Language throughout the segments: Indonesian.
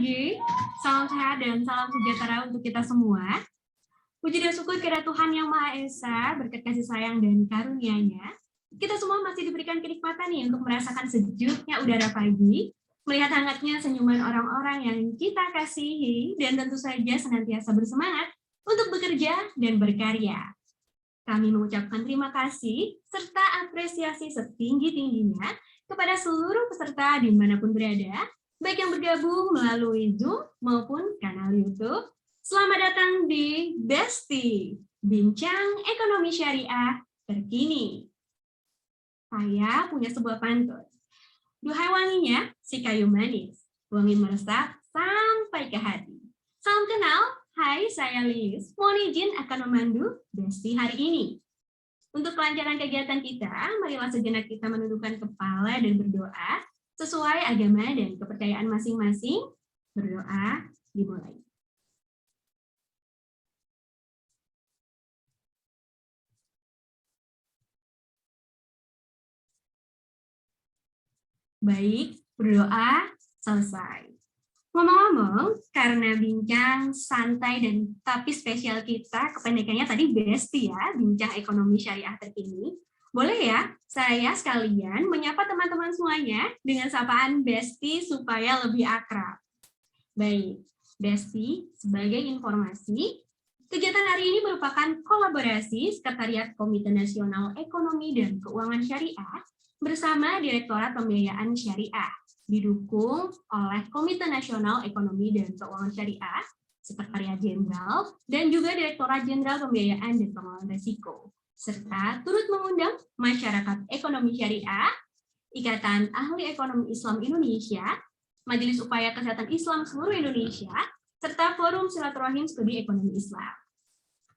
pagi, salam sehat dan salam sejahtera untuk kita semua. Puji dan syukur kepada Tuhan Yang Maha Esa, berkat kasih sayang dan karunia-Nya. Kita semua masih diberikan kenikmatan nih untuk merasakan sejuknya udara pagi, melihat hangatnya senyuman orang-orang yang kita kasihi, dan tentu saja senantiasa bersemangat untuk bekerja dan berkarya. Kami mengucapkan terima kasih serta apresiasi setinggi-tingginya kepada seluruh peserta dimanapun berada, baik yang bergabung melalui Zoom maupun kanal YouTube. Selamat datang di Besti, Bincang Ekonomi Syariah Terkini. Saya punya sebuah pantun. Duhai wanginya si kayu manis, wangi meresap sampai ke hati. Salam kenal, hai saya Lilis, mohon izin akan memandu Besti hari ini. Untuk kelancaran kegiatan kita, marilah sejenak kita menundukkan kepala dan berdoa sesuai agama dan kepercayaan masing-masing. Berdoa dimulai. Baik, berdoa selesai. Ngomong-ngomong, karena bincang santai dan tapi spesial kita, kependekannya tadi Besti ya, Bincang Ekonomi Syariah Terkini. Boleh ya, saya sekalian menyapa teman-teman semuanya dengan sapaan Besti supaya lebih akrab. Baik, Besti, sebagai informasi, kegiatan hari ini merupakan kolaborasi Sekretariat Komite Nasional Ekonomi dan Keuangan Syariah bersama Direktorat Pembiayaan Syariah, didukung oleh Komite Nasional Ekonomi dan Keuangan Syariah, Sekretariat Jenderal, dan juga Direktorat Jenderal Pembiayaan dan Pengelolaan Risiko, serta turut mengundang masyarakat ekonomi syariah, Ikatan Ahli Ekonomi Islam Indonesia, Majelis Upaya Kesehatan Islam seluruh Indonesia, serta Forum Silaturahim Studi Ekonomi Islam.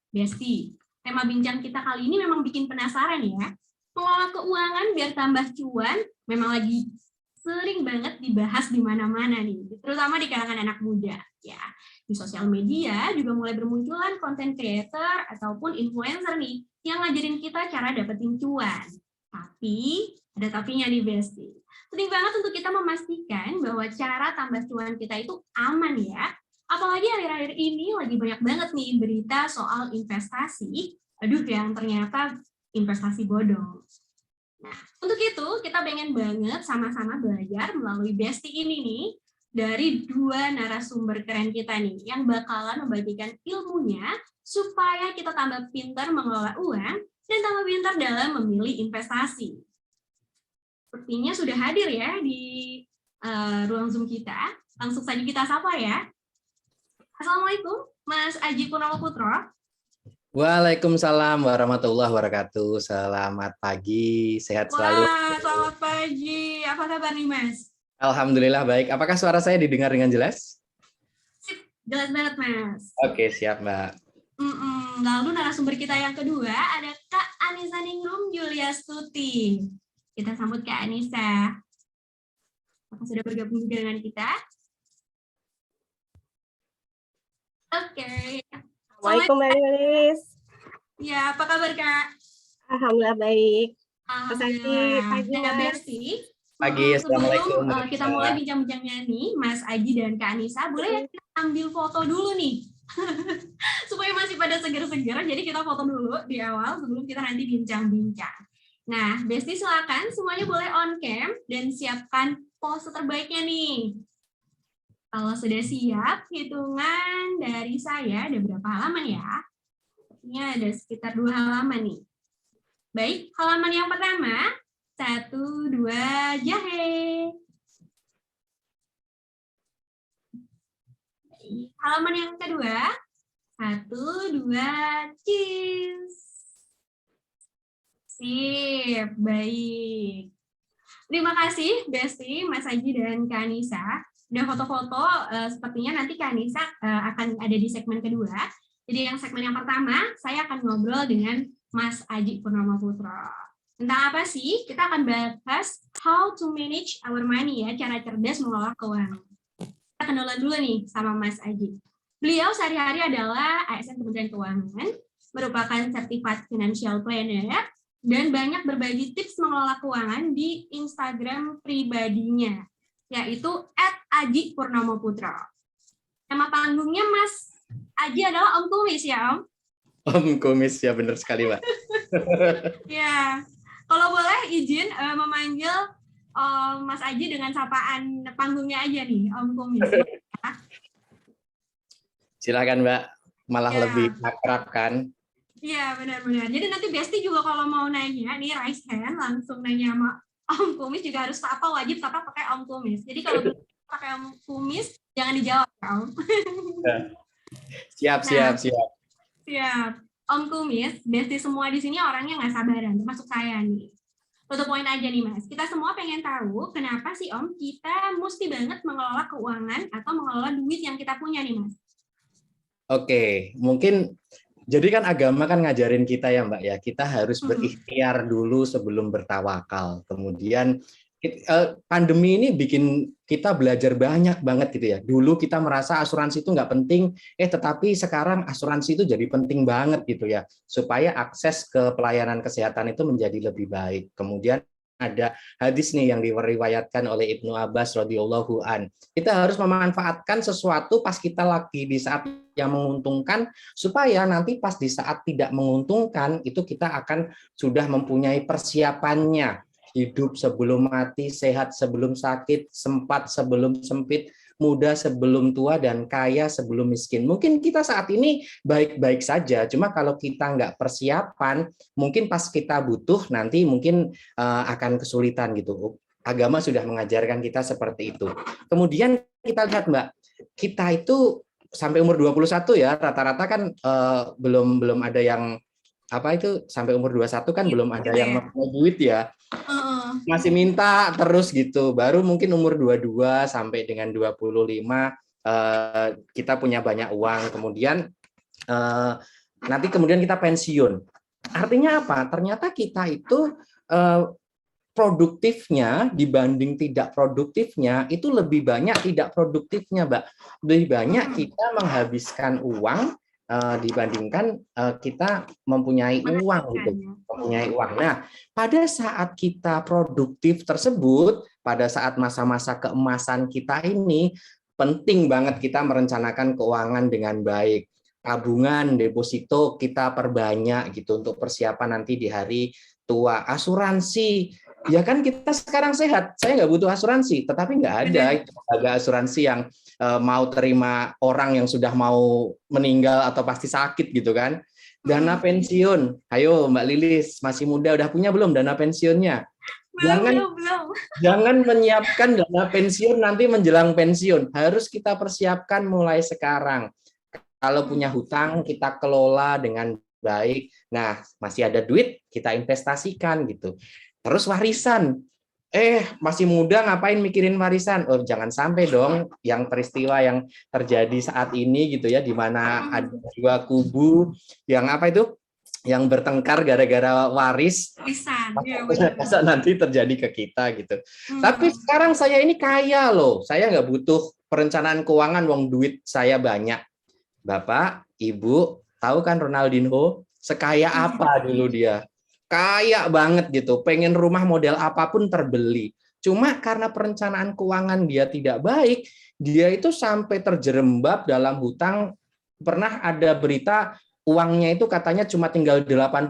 Besti, tema bincang kita kali ini memang bikin penasaran ya. Mengelola keuangan biar tambah cuan memang lagi sering banget dibahas di mana-mana nih, terutama di kalangan anak muda. Ya, di sosial media juga mulai bermunculan konten creator ataupun influencer nih yang ngajarin kita cara dapetin cuan. Tapi ada tapinya nih Besti. Penting banget untuk kita memastikan bahwa cara tambah cuan kita itu aman ya. Apalagi akhir-akhir ini lagi banyak banget nih berita soal investasi, yang ternyata investasi bodong. Nah, untuk itu kita pengen banget sama-sama belajar melalui Besti ini nih dari dua narasumber keren kita nih yang bakalan membagikan ilmunya supaya kita tambah pintar mengelola uang dan tambah pintar dalam memilih investasi. Sepertinya sudah hadir ya di ruang Zoom kita. Langsung saja kita sapa ya. Assalamualaikum, Mas Aji Purnomo Putro. Waalaikumsalam warahmatullahi wabarakatuh. Selamat pagi, sehat selalu. Wah, selamat pagi. Apa kabar nih, Mas? Alhamdulillah baik. Apakah suara saya didengar dengan jelas? Sip, jelas banget, Mas. Oke, siap, Mbak. Lalu narasumber kita yang kedua ada Kak Anissa Ningrum Yuliastuti. Kita sambut Kak Anissa. Apakah sudah bergabung juga dengan kita? Oke. Assalamualaikum Mbak Lilis. Ya, apa kabar Kak? Alhamdulillah baik. Alhamdulillah. Pagi, Nah, Mas. Besti. Pagi, assalamualaikum. Sebelum kita mulai bincang-bincangnya nih, Mas Aji dan Kak Anissa, boleh ya kita ambil foto dulu nih? Supaya masih pada seger-seger, jadi kita foto dulu di awal sebelum kita nanti bincang-bincang. Nah, Besti silakan semuanya boleh on cam dan siapkan pose terbaiknya nih. Kalau sudah siap, hitungan dari saya ada berapa halaman ya? Ini ada sekitar 2 halaman nih. Baik, halaman yang pertama, 1, 2, jahe. Baik, halaman yang kedua, 1, 2, cheese. Sip, baik. Terima kasih, Besti, Mas Aji, dan Kak Anissa. Udah foto-foto, sepertinya nanti Kak Anissa akan ada di segmen kedua. Jadi yang segmen yang pertama, saya akan ngobrol dengan Mas Aji Purnomo Putro. Tentang apa sih? Kita akan bahas how to manage our money ya, cara cerdas mengelola keuangan. Kita kenalan dulu nih sama Mas Aji. Beliau sehari-hari adalah ASN Kementerian Keuangan, merupakan Certified Financial Planner, dan banyak berbagi tips mengelola keuangan di Instagram pribadinya, yaitu @Aji Purnomo Putro. Nama panggungnya Mas Aji adalah Om Kumis ya, Om? Om Kumis, ya benar sekali, Mbak. Ya, kalau boleh izin memanggil Mas Aji dengan sapaan panggungnya aja nih, Om Kumis. Silakan, Mbak. Malah Ya. lebih akrab kan? Iya, benar-benar. Jadi nanti Besti juga kalau mau nanya, nih raise hand, langsung nanya sama Om Kumis juga harus apa wajib apa pakai Om Kumis. Jadi kalau pakai Om Kumis, jangan dijawab ya, Om. Siap. Siap. Om Kumis, Besti semua di sini orangnya nggak sabaran, termasuk saya nih. Untuk poin aja nih, Mas. Kita semua pengen tahu kenapa sih, Om, kita mesti banget mengelola keuangan atau mengelola duit yang kita punya nih, Mas. Oke, mungkin jadi kan agama kan ngajarin kita ya Mbak ya, kita harus berikhtiar dulu sebelum bertawakal. Kemudian pandemi ini bikin kita belajar banyak banget gitu ya. Dulu kita merasa asuransi itu nggak penting, tetapi sekarang asuransi itu jadi penting banget gitu ya, supaya akses ke pelayanan kesehatan itu menjadi lebih baik. Kemudian ada hadis nih yang diriwayatkan oleh Ibnu Abbas radhiyallahu an. Kita harus memanfaatkan sesuatu pas kita lagi di saat yang menguntungkan, supaya nanti pas di saat tidak menguntungkan itu kita akan sudah mempunyai persiapannya. Hidup sebelum mati, sehat sebelum sakit, sempat sebelum sempit, muda sebelum tua, dan kaya sebelum miskin. Mungkin kita saat ini baik-baik saja, cuma kalau kita nggak persiapan, mungkin pas kita butuh nanti mungkin akan kesulitan gitu. Agama sudah mengajarkan kita seperti itu. Kemudian kita lihat Mbak, kita itu sampai umur 21 ya, rata-rata kan belum ada yang apa itu sampai umur 21 kan belum ada yang mempunyai duit ya. Masih minta terus gitu. Baru mungkin umur 22 sampai dengan 25 kita punya banyak uang. Kemudian nanti kemudian kita pensiun. Artinya apa? Ternyata kita itu produktifnya dibanding tidak produktifnya itu lebih banyak tidak produktifnya, Mbak. Lebih banyak kita menghabiskan uang dibandingkan kita mempunyai uang gitu, mempunyai uang. Nah, pada saat kita produktif tersebut, pada saat masa-masa keemasan kita ini, penting banget kita merencanakan keuangan dengan baik. Tabungan, deposito kita perbanyak gitu untuk persiapan nanti di hari tua. Asuransi, ya kan kita sekarang sehat, saya nggak butuh asuransi, tetapi nggak ada itu asuransi yang mau terima orang yang sudah mau meninggal atau pasti sakit gitu kan. Dana pensiun, ayo Mbak Lilis masih muda, udah punya belum dana pensiunnya? Jangan menyiapkan dana pensiun nanti menjelang pensiun, harus kita persiapkan mulai sekarang. Kalau punya hutang kita kelola dengan baik. Nah, masih ada duit kita investasikan gitu. Terus warisan. Masih muda ngapain mikirin warisan? Oh, jangan sampai dong yang peristiwa yang terjadi saat ini gitu ya, di mana ada dua kubu yang apa itu? Yang bertengkar gara-gara waris. Masa nanti terjadi ke kita gitu. Tapi sekarang saya ini kaya loh. Saya nggak butuh perencanaan keuangan, wong duit saya banyak. Bapak, Ibu, tahu kan Ronaldinho? Sekaya apa dulu dia? Kaya banget gitu, pengen rumah model apapun terbeli. Cuma karena perencanaan keuangan dia tidak baik, dia itu sampai terjerembab dalam hutang. Pernah ada berita uangnya itu katanya cuma tinggal 88.000,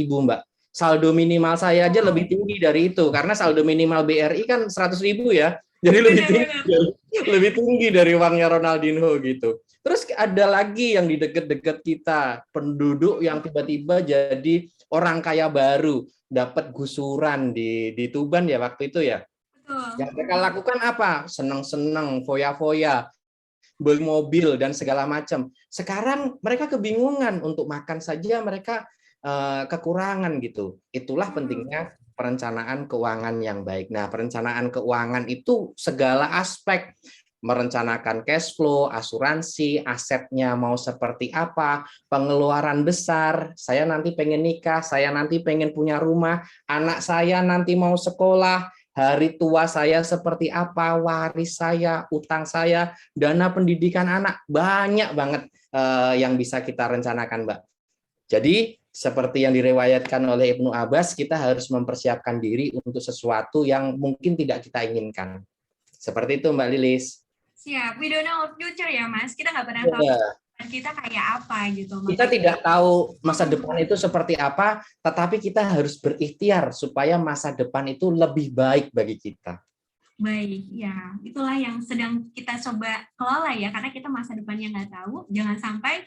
Mbak. Saldo minimal saya aja lebih tinggi dari itu, karena saldo minimal BRI kan 100.000 ya. Jadi lebih tinggi dari uangnya Ronaldinho gitu. Terus ada lagi yang di deket-deket kita, penduduk yang tiba-tiba jadi orang kaya baru, dapat gusuran di Tuban ya waktu itu ya. Yang mereka lakukan apa? Seneng-seneng, foya-foya, beli mobil dan segala macam. Sekarang mereka kebingungan, untuk makan saja mereka kekurangan gitu. Itulah pentingnya perencanaan keuangan yang baik. Nah, perencanaan keuangan itu segala aspek, merencanakan cash flow, asuransi, asetnya mau seperti apa, pengeluaran besar, saya nanti pengen nikah, saya nanti pengen punya rumah, anak saya nanti mau sekolah, hari tua saya seperti apa, waris saya, utang saya, dana pendidikan anak, banyak banget yang bisa kita rencanakan, Mbak. Jadi seperti yang diriwayatkan oleh Ibnu Abbas, kita harus mempersiapkan diri untuk sesuatu yang mungkin tidak kita inginkan. Seperti itu, Mbak Lilis. Siap. We don't know future ya, Mas. Kita nggak pernah tahu Ya, kita kayak apa gitu. kita Makanya. tidak tahu masa depan itu seperti apa, tetapi kita harus berikhtiar supaya masa depan itu lebih baik bagi kita. Baik, ya. Itulah yang sedang kita coba kelola ya, karena kita masa depannya nggak tahu. Jangan sampai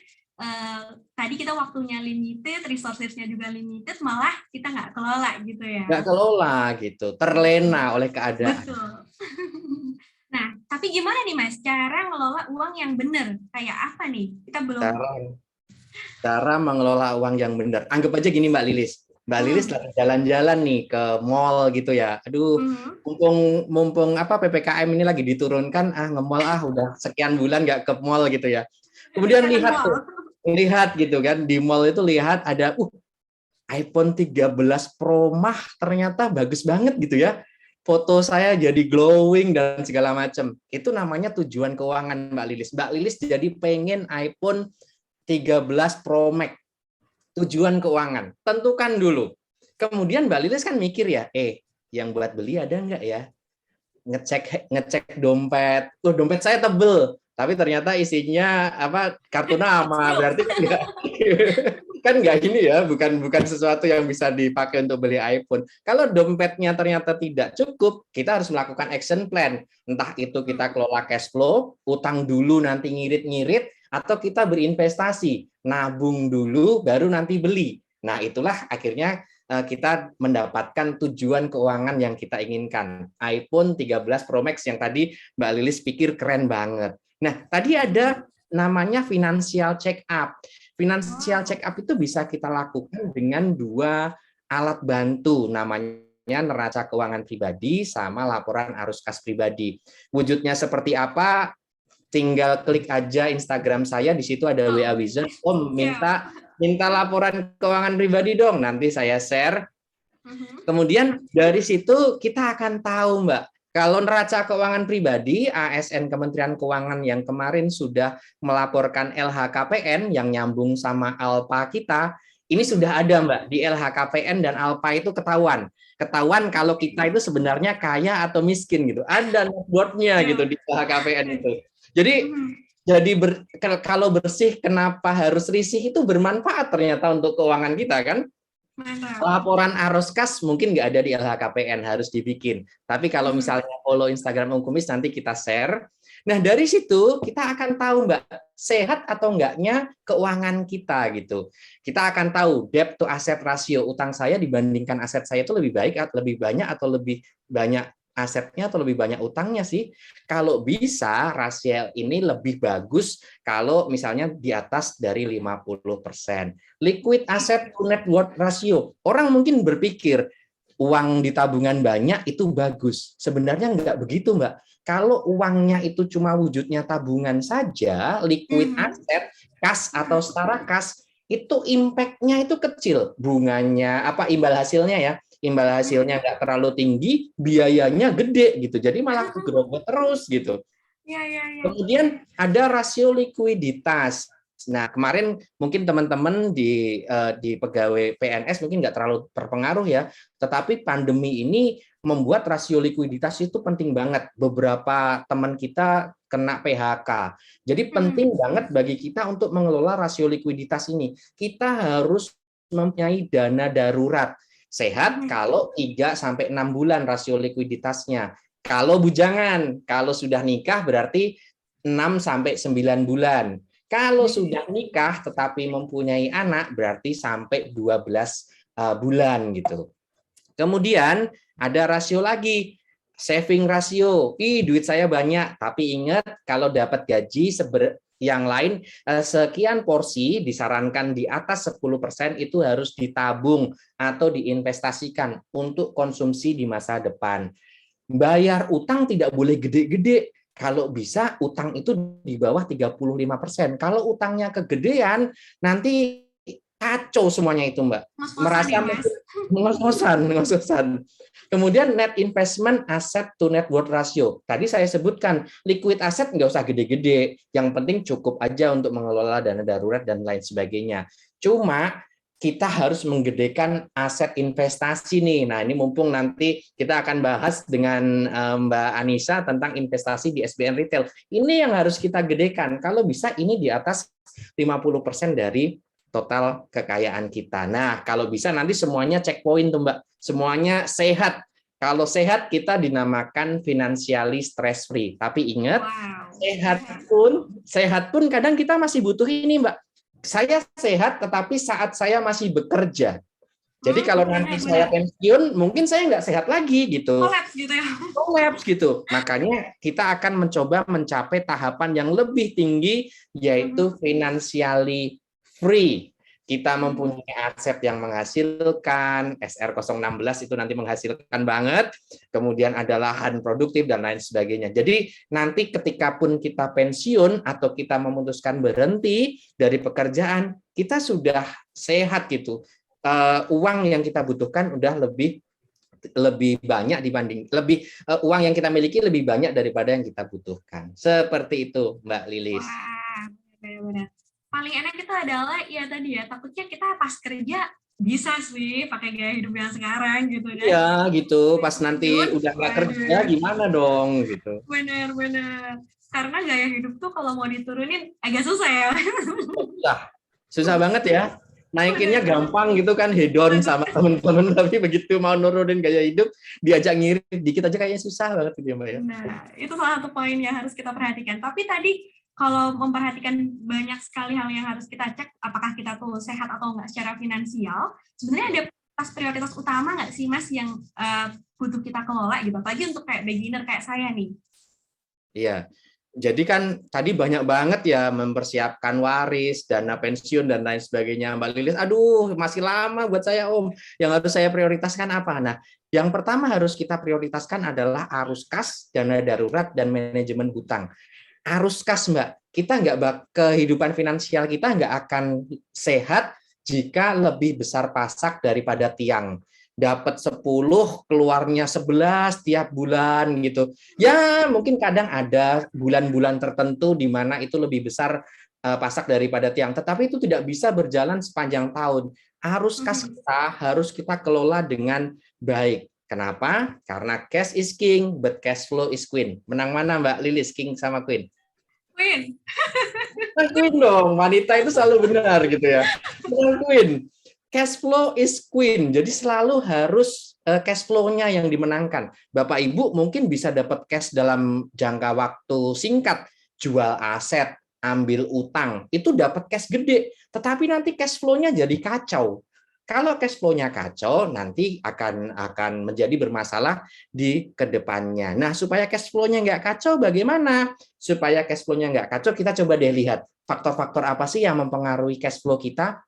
tadi kita waktunya limited, resources-nya juga limited, malah kita nggak kelola gitu ya. Nggak kelola gitu, terlena oleh keadaan. Betul. Nah, tapi gimana nih Mas, cara ngelola uang yang benar? Kayak apa nih? Kita belum. Cara mengelola uang yang benar. Anggap aja gini Mbak Lilis. Mbak Lilis lagi jalan-jalan nih ke mall gitu ya. Aduh, mumpung apa PPKM ini lagi diturunkan, nge-mall udah sekian bulan nggak ke mall gitu ya. Kemudian lihat gitu kan, di mall itu lihat ada iPhone 13 Pro Max ternyata bagus banget gitu ya. Foto saya jadi glowing dan segala macam. Itu namanya tujuan keuangan Mbak Lilis. Mbak Lilis jadi pengen iPhone 13 Pro Max. Tujuan keuangan. Tentukan dulu. Kemudian Mbak Lilis kan mikir ya, yang buat beli ada nggak ya? Ngecek dompet. Dompet saya tebel, tapi ternyata isinya kartu nama. Berarti kan nggak ini ya, bukan sesuatu yang bisa dipakai untuk beli iPhone. Kalau dompetnya ternyata tidak cukup, kita harus melakukan action plan. Entah itu kita kelola cash flow, utang dulu nanti ngirit-ngirit, atau kita berinvestasi, nabung dulu baru nanti beli. Nah, itulah akhirnya kita mendapatkan tujuan keuangan yang kita inginkan. iPhone 13 Pro Max yang tadi Mbak Lilis pikir keren banget. Nah, tadi ada namanya financial check up. Financial check up itu bisa kita lakukan dengan 2 alat bantu, namanya neraca keuangan pribadi sama laporan arus kas pribadi. Wujudnya seperti apa? Tinggal klik aja Instagram saya, di situ ada WA Wizard. Minta laporan keuangan pribadi dong, nanti saya share. Kemudian dari situ kita akan tahu Mbak, kalau neraca keuangan pribadi, ASN Kementerian Keuangan yang kemarin sudah melaporkan LHKPN yang nyambung sama ALPA kita, ini sudah ada Mbak, di LHKPN dan ALPA itu ketahuan kalau kita itu sebenarnya kaya atau miskin gitu. Ada network-nya gitu di LHKPN itu. Jadi kalau bersih, kenapa harus risih, itu bermanfaat ternyata untuk keuangan kita kan. Laporan arus kas mungkin nggak ada di LHKPN, harus dibikin. Tapi kalau misalnya follow Instagram Om Kumis, nanti kita share. Nah, dari situ kita akan tahu Mbak, sehat atau enggaknya keuangan kita gitu. Kita akan tahu debt to asset ratio, utang saya dibandingkan aset saya itu lebih baik, lebih banyak atau lebih banyak asetnya atau lebih banyak utangnya sih. Kalau bisa rasio ini lebih bagus kalau misalnya di atas dari 50%. Liquid asset to net worth ratio. Orang mungkin berpikir uang di tabungan banyak itu bagus. Sebenarnya enggak begitu, Mbak. Kalau uangnya itu cuma wujudnya tabungan saja, liquid asset, kas atau setara kas, itu impact-nya itu kecil. Bunganya, imbal hasilnya ya. Imbal hasilnya nggak terlalu tinggi, biayanya gede gitu. Jadi malah kegerobot terus gitu. Kemudian ada rasio likuiditas. Nah, kemarin mungkin teman-teman di pegawai PNS mungkin nggak terlalu terpengaruh ya, tetapi pandemi ini membuat rasio likuiditas itu penting banget. Beberapa teman kita kena PHK. Jadi penting banget bagi kita untuk mengelola rasio likuiditas ini. Kita harus mempunyai dana darurat. Sehat kalau 3-6 bulan rasio likuiditasnya. Kalau bujangan, kalau sudah nikah berarti 6-9 bulan. Kalau sudah nikah tetapi mempunyai anak berarti sampai 12 bulan gitu. Kemudian ada rasio lagi, saving rasio. Duit saya banyak, tapi ingat kalau dapat gaji yang lain sekian porsi, disarankan di atas 10% itu harus ditabung atau diinvestasikan untuk konsumsi di masa depan. Bayar utang tidak boleh gede-gede. Kalau bisa utang itu di bawah 35%. Kalau utangnya kegedean, nanti kacau semuanya itu Mbak. Merasa ngos-ngosan. Kemudian net investment asset to net worth ratio. Tadi saya sebutkan liquid asset nggak usah gede-gede, yang penting cukup aja untuk mengelola dana darurat dan lain sebagainya. Cuma kita harus menggedekan aset investasi nih. Nah, ini mumpung nanti kita akan bahas dengan Mbak Anissa tentang investasi di SBN Retail. Ini yang harus kita gedekan. Kalau bisa ini di atas 50% dari total kekayaan kita. Nah, kalau bisa nanti semuanya checkpoint tuh Mbak. Semuanya sehat. Kalau sehat kita dinamakan financially stress free. Tapi ingat, sehat pun kadang kita masih butuh ini Mbak. Saya sehat, tetapi saat saya masih bekerja. Jadi kalau nanti saya pensiun, mungkin saya nggak sehat lagi gitu. Kolaps gitu ya. Kolaps gitu. Makanya kita akan mencoba mencapai tahapan yang lebih tinggi, yaitu financially free. Kita mempunyai aset yang menghasilkan, SR016 itu nanti menghasilkan banget, kemudian ada lahan produktif dan lain sebagainya. Jadi nanti ketika pun kita pensiun atau kita memutuskan berhenti dari pekerjaan, kita sudah sehat gitu. Uang yang kita butuhkan udah lebih banyak dibanding uang yang kita miliki lebih banyak daripada yang kita butuhkan. Seperti itu, Mbak Lilis. Wah, benar-benar. Paling enak itu adalah ya tadi ya, takutnya kita pas kerja bisa sih pakai gaya hidup yang sekarang gitu kan. Iya gitu, pas nanti udah nggak kerja gimana dong gitu. Benar-benar. Karena gaya hidup tuh kalau mau diturunin agak susah ya. Susah banget ya. Naikinnya gampang gitu kan, hedon sama temen-temen, tapi begitu mau nurunin gaya hidup, diajak ngirit dikit aja kayaknya susah banget gitu ya Mbak ya. Nah, itu salah satu poin yang harus kita perhatikan. Tapi tadi kalau memperhatikan banyak sekali hal yang harus kita cek, apakah kita tuh sehat atau enggak secara finansial, sebenarnya ada prioritas utama nggak sih Mas yang butuh kita kelola gitu, apalagi untuk kayak beginner kayak saya nih? Iya, jadi kan tadi banyak banget ya mempersiapkan waris, dana pensiun, dan lain sebagainya. Mbak Lilis, aduh masih lama buat saya Om, yang harus saya prioritaskan apa? Nah, yang pertama harus kita prioritaskan adalah arus kas, dana darurat, dan manajemen hutang. Arus kas Mbak, kita kehidupan finansial kita nggak akan sehat jika lebih besar pasak daripada tiang. Dapat 10, keluarnya 11 tiap bulan gitu. Ya mungkin kadang ada bulan-bulan tertentu di mana itu lebih besar pasak daripada tiang, tetapi itu tidak bisa berjalan sepanjang tahun. Arus kas kita harus kita kelola dengan baik. Kenapa? Karena cash is king, but cash flow is queen. Menang mana Mbak Lilis, king sama queen? Queen. Queen dong, wanita itu selalu benar gitu ya. Menang queen. Cash flow is queen, jadi selalu harus cash flow-nya yang dimenangkan. Bapak Ibu mungkin bisa dapat cash dalam jangka waktu singkat, jual aset, ambil utang, itu dapat cash gede, tetapi nanti cash flow-nya jadi kacau. Kalau cash flow-nya kacau, nanti akan menjadi bermasalah di kedepannya. Nah, supaya cash flow-nya nggak kacau, bagaimana? Supaya cash flow-nya nggak kacau, kita coba deh lihat faktor-faktor apa sih yang mempengaruhi cash flow kita.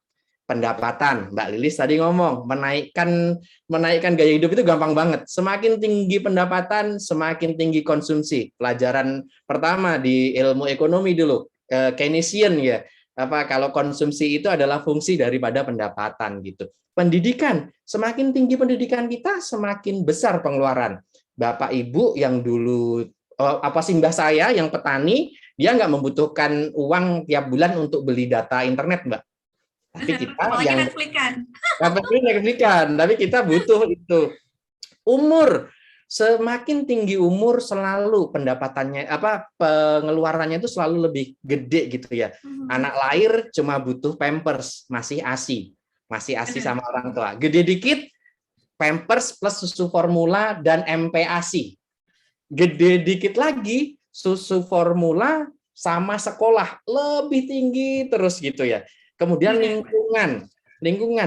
Pendapatan, Mbak Lilis tadi ngomong, menaikkan gaya hidup itu gampang banget. Semakin tinggi pendapatan, semakin tinggi konsumsi. Pelajaran pertama di ilmu ekonomi dulu, Keynesian ya. Kalau konsumsi itu adalah fungsi daripada pendapatan gitu. Pendidikan, semakin tinggi pendidikan kita, semakin besar pengeluaran. Bapak Ibu yang dulu Mbah saya yang petani, dia nggak membutuhkan uang tiap bulan untuk beli data internet, Mbak. Tapi kita yang Netflix-an, tapi kita butuh itu. Umur, semakin tinggi umur selalu pendapatannya pengeluarannya itu selalu lebih gede gitu ya. Anak lahir cuma butuh Pampers, masih ASI sama orang tua. Gede dikit Pampers plus susu formula dan MPASI. Gede dikit lagi susu formula sama sekolah lebih tinggi terus gitu ya. Kemudian lingkungan,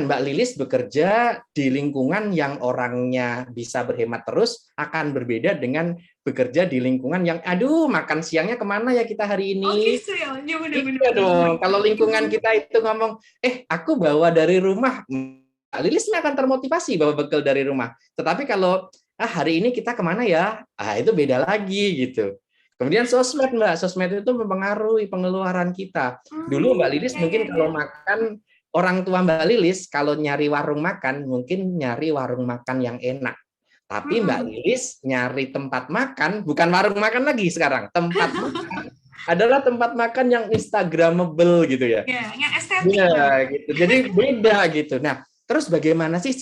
Mbak Lilis bekerja di lingkungan yang orangnya bisa berhemat terus, akan berbeda dengan bekerja di lingkungan yang, aduh makan siangnya kemana ya kita hari ini? Oh gitu ya, iya dong. Kalau lingkungan kita itu ngomong, aku bawa dari rumah, Mbak Lilis akan termotivasi bawa bekal dari rumah. Tetapi kalau hari ini kita kemana ya? Itu beda lagi gitu. Kemudian sosmed, Mbak. Sosmed itu mempengaruhi pengeluaran kita. Dulu Mbak Lilis mungkin kalau makan, orang tua Mbak Lilis kalau nyari warung makan, mungkin nyari warung makan yang enak. Tapi Mbak Lilis nyari tempat makan, bukan warung makan lagi sekarang, tempat makan adalah tempat makan yang instagramable gitu ya. Ya, yang estetik. Iya, gitu. Jadi beda gitu. Nah, terus bagaimana sih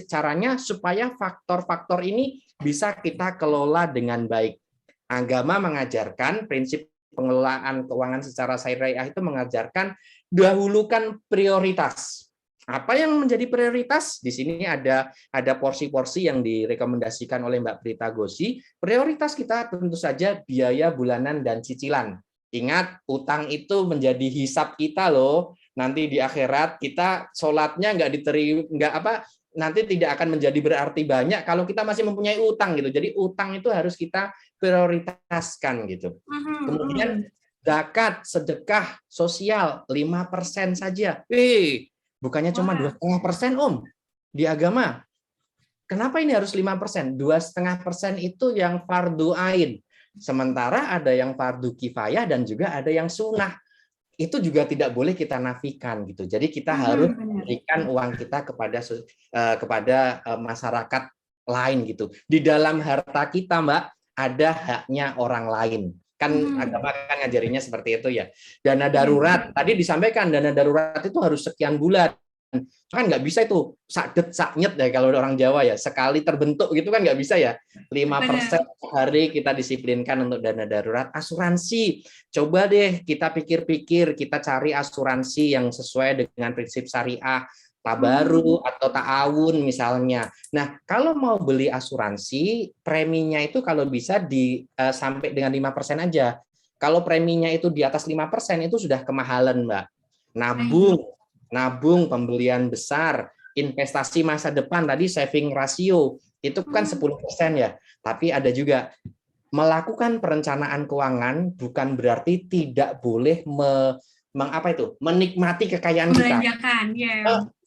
caranya supaya faktor-faktor ini bisa kita kelola dengan baik? Agama mengajarkan prinsip pengelolaan keuangan secara syariah itu mengajarkan dahulukan prioritas. Apa yang menjadi prioritas? Di sini ada porsi-porsi yang direkomendasikan oleh Mbak Prita Gosi. Prioritas kita tentu saja biaya bulanan dan cicilan. Ingat, utang itu menjadi hisab kita loh. Nanti di akhirat kita sholatnya nggak diterima, nggak apa, nanti tidak akan menjadi berarti banyak kalau kita masih mempunyai utang gitu. Jadi utang itu harus kita prioritaskan gitu. Kemudian zakat, sedekah, sosial 5% saja. Bukannya cuma 2,5% Om di agama. Kenapa ini harus 5%? 2,5% itu yang fardu ain. Sementara ada yang fardu kifayah dan juga ada yang sunnah. Itu juga tidak boleh kita nafikan gitu. Jadi kita harus memberikan uang kita kepada masyarakat lain gitu. Di dalam harta kita, Mbak, ada haknya orang lain. Kan agama kan ngajarinya seperti itu ya. Dana darurat, tadi disampaikan dana darurat itu harus sekian bulan. Kan nggak bisa itu sakdet saknyet ya kalau orang Jawa ya, sekali terbentuk gitu kan nggak bisa ya. 5% hari kita disiplinkan untuk dana darurat. Asuransi, coba deh kita pikir-pikir, kita cari asuransi yang sesuai dengan prinsip syariah, tabaru atau ta'awun misalnya. Nah, kalau mau beli asuransi, preminya itu kalau bisa sampai dengan 5% aja. Kalau preminya itu di atas 5% itu sudah kemahalan, Mbak. Nabung pembelian besar, investasi masa depan tadi saving rasio itu kan 10% ya. Tapi ada juga melakukan perencanaan keuangan bukan berarti tidak boleh menikmati kekayaan kita.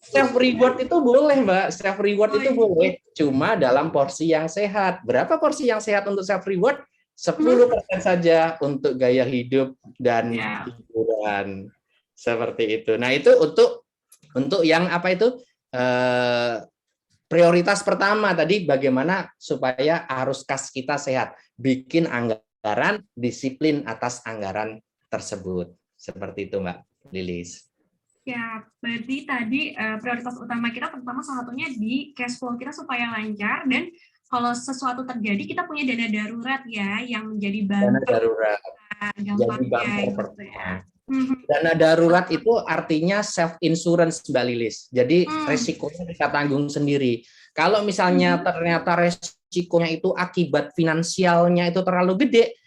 Self reward itu boleh, Mbak. Self reward itu boleh, cuma dalam porsi yang sehat. Berapa porsi yang sehat untuk self reward? 10% saja untuk gaya hidup dan hiburan. Seperti itu. Nah, itu untuk yang apa itu? Prioritas pertama tadi bagaimana supaya arus kas kita sehat. Bikin anggaran, disiplin atas anggaran tersebut. Seperti itu, Mbak Lilis. Ya, berarti tadi prioritas utama kita pertama salah satunya di cash flow kita supaya lancar, dan kalau sesuatu terjadi kita punya dana darurat ya yang menjadi dana darurat. Gampangnya gitu ya. Dana darurat itu artinya self insurance, Mbak Lilis. Jadi resikonya kita tanggung sendiri. Kalau misalnya ternyata resikonya itu akibat finansialnya itu terlalu gede,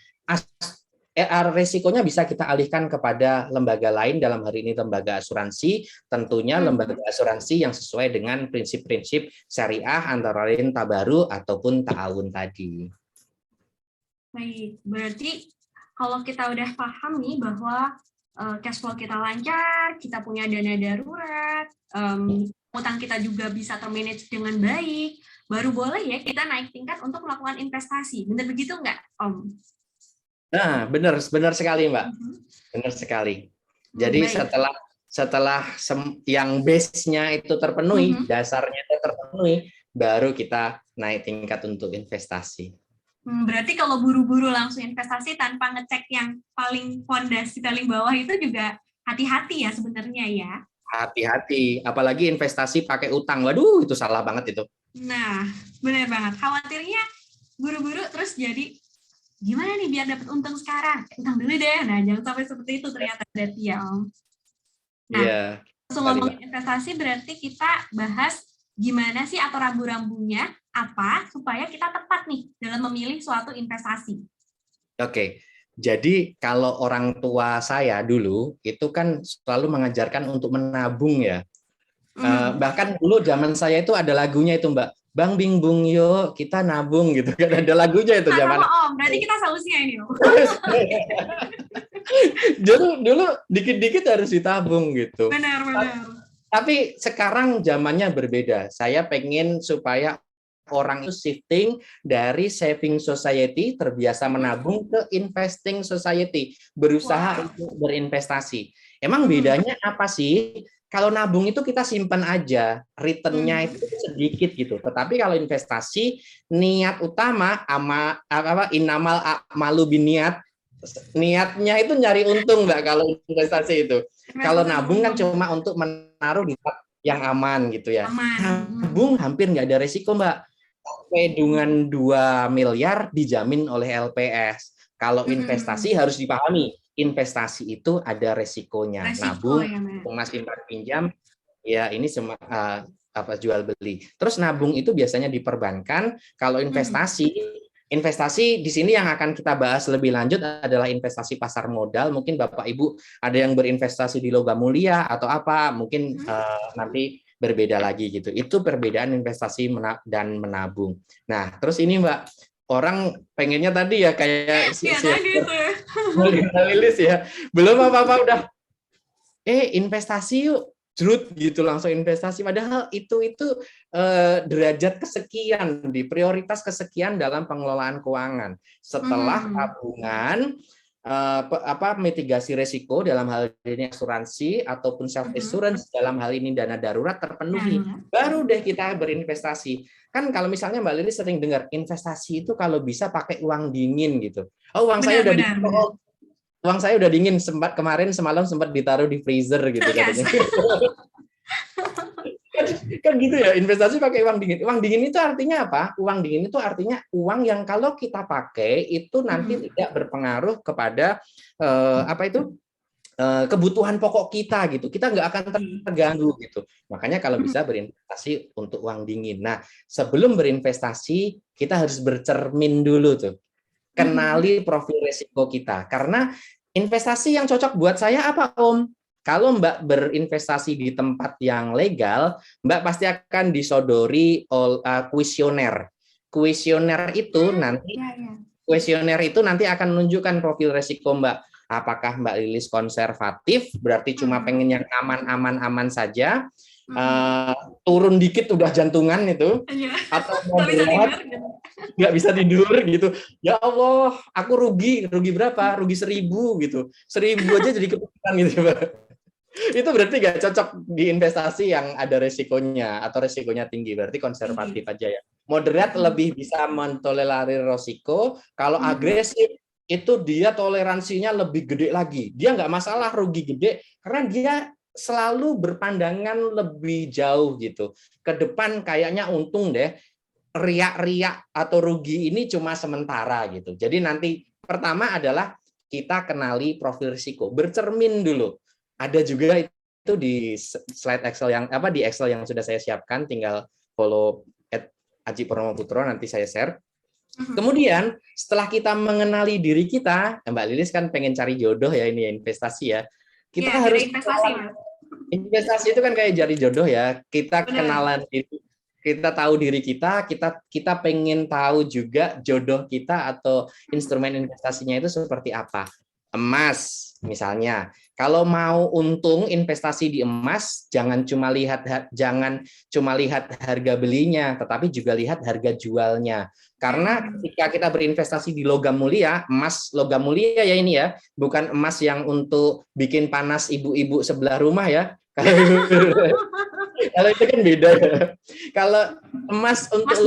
resikonya bisa kita alihkan kepada lembaga lain, dalam hari ini lembaga asuransi, tentunya lembaga asuransi yang sesuai dengan prinsip-prinsip syariah antara lain tabaru ataupun ta'awun tadi. Baik, berarti kalau kita udah paham nih bahwa cash flow kita lancar, kita punya dana darurat, utang kita juga bisa termanage dengan baik, baru boleh ya kita naik tingkat untuk melakukan investasi. Benar begitu nggak, Om? Nah, benar sekali, Mbak. Benar sekali. Jadi setelah yang base-nya itu terpenuhi, dasarnya itu terpenuhi, baru kita naik tingkat untuk investasi. Berarti kalau buru-buru langsung investasi tanpa ngecek yang paling fondasi paling bawah itu juga hati-hati ya sebenarnya ya. Hati-hati, apalagi investasi pakai utang. Waduh, itu salah banget itu. Nah, benar banget. Khawatirnya buru-buru terus jadi gimana nih biar dapat untung sekarang? Utang dulu deh. Nah, jangan sampai seperti itu ternyata berarti ya, Om. Nah, langsung ngomongin investasi berarti kita bahas gimana sih atau rambu-rambunya apa supaya kita tepat nih dalam memilih suatu investasi. Oke, jadi kalau orang tua saya dulu itu kan selalu mengajarkan untuk menabung ya. Bahkan dulu zaman saya itu ada lagunya itu, Mbak. Bang Bing Bung yuk kita nabung gitu kan, ada lagunya itu zaman. Om, berarti kita solusinya ini. Dulu dikit-dikit harus ditabung gitu. Benar. Tapi sekarang zamannya berbeda. Saya pengen supaya orang itu shifting dari saving society terbiasa menabung ke investing society, berusaha untuk berinvestasi. Emang bedanya apa sih? Kalau nabung itu kita simpan aja, return-nya itu sedikit gitu. Tetapi kalau investasi, niat utama innamal a'malu biniat, niatnya itu nyari untung Mbak kalau investasi itu. Kalau Investasi nabung kan untung. cuma untuk menaruh di tempat yang aman gitu ya. Aman. Nabung hampir nggak ada resiko Mbak. Dengan 2 miliar dijamin oleh LPS. Kalau investasi harus dipahami, investasi itu ada resikonya. Resiko Nabung, ya, Mbak. emas simpan pinjam, ya ini apa jual beli. Terus nabung itu biasanya di perbankan. Kalau investasi di sini yang akan kita bahas lebih lanjut adalah investasi pasar modal. Mungkin Bapak Ibu ada yang berinvestasi di logam mulia atau apa, mungkin nanti berbeda lagi gitu. Itu perbedaan investasi dan menabung. Nah, terus ini Mbak, orang pengennya tadi ya kayak tadi itu. Lilis ya. Belum apa-apa udah investasi yuk, jrut gitu langsung investasi. Padahal itu derajat kesekian di prioritas kesekian dalam pengelolaan keuangan. Setelah tabungan mitigasi risiko dalam hal ini asuransi ataupun self assurance dalam hal ini dana darurat terpenuhi, baru deh kita berinvestasi. Kan kalau misalnya Mbak Lili sering dengar investasi itu kalau bisa pakai uang dingin gitu. Oh, uang saya udah dingin. Uang saya udah dingin, kemarin semalam sempat ditaruh di freezer gitu katanya. Kan gitu ya, investasi pakai uang dingin. Uang dingin itu artinya apa? Uang dingin itu artinya uang yang kalau kita pakai itu nanti tidak berpengaruh kepada kebutuhan pokok kita gitu. Kita nggak akan terganggu gitu. Makanya kalau bisa berinvestasi untuk uang dingin. Nah, sebelum berinvestasi kita harus bercermin dulu tuh. Kenali profil risiko kita. Karena investasi yang cocok buat saya apa, Om? Kalau Mbak berinvestasi di tempat yang legal, Mbak pasti akan disodori kuesioner. Kuesioner itu nanti akan menunjukkan profil risiko Mbak. Apakah Mbak Lilis konservatif, berarti cuma pengen yang aman-aman saja, turun dikit udah jantungan itu, atau moderat nggak bisa tidur gitu. Ya Allah, aku rugi berapa? Rugi 1.000 gitu. 1.000 aja jadi kepikiran gitu, Mbak. Itu berarti nggak cocok di investasi yang ada resikonya atau resikonya tinggi. Berarti konservatif aja ya. Moderat lebih bisa mentolerir resiko. Kalau agresif itu dia toleransinya lebih gede lagi. Dia nggak masalah rugi gede karena dia selalu berpandangan lebih jauh gitu. Ke depan kayaknya untung deh. Riak-riak atau rugi ini cuma sementara gitu. Jadi nanti pertama adalah kita kenali profil risiko, bercermin dulu. Ada juga itu di slide Excel di Excel yang sudah saya siapkan, tinggal follow @Aji Purnomo Putro, nanti saya share. Kemudian setelah kita mengenali diri kita, Mbak Lilis kan pengen cari jodoh ya, ini investasi ya. Kita harus investasi itu kan kayak cari jodoh ya. Kita kenalan diri, kita tahu diri kita pengen tahu juga jodoh kita atau instrumen investasinya itu seperti apa. Emas misalnya, kalau mau untung investasi di emas jangan cuma lihat harga belinya, tetapi juga lihat harga jualnya. Karena ketika kita berinvestasi di logam mulia, emas logam mulia ya ini ya, bukan emas yang untuk bikin panas ibu-ibu sebelah rumah ya. Kalau itu kan beda ya. Kalau emas untuk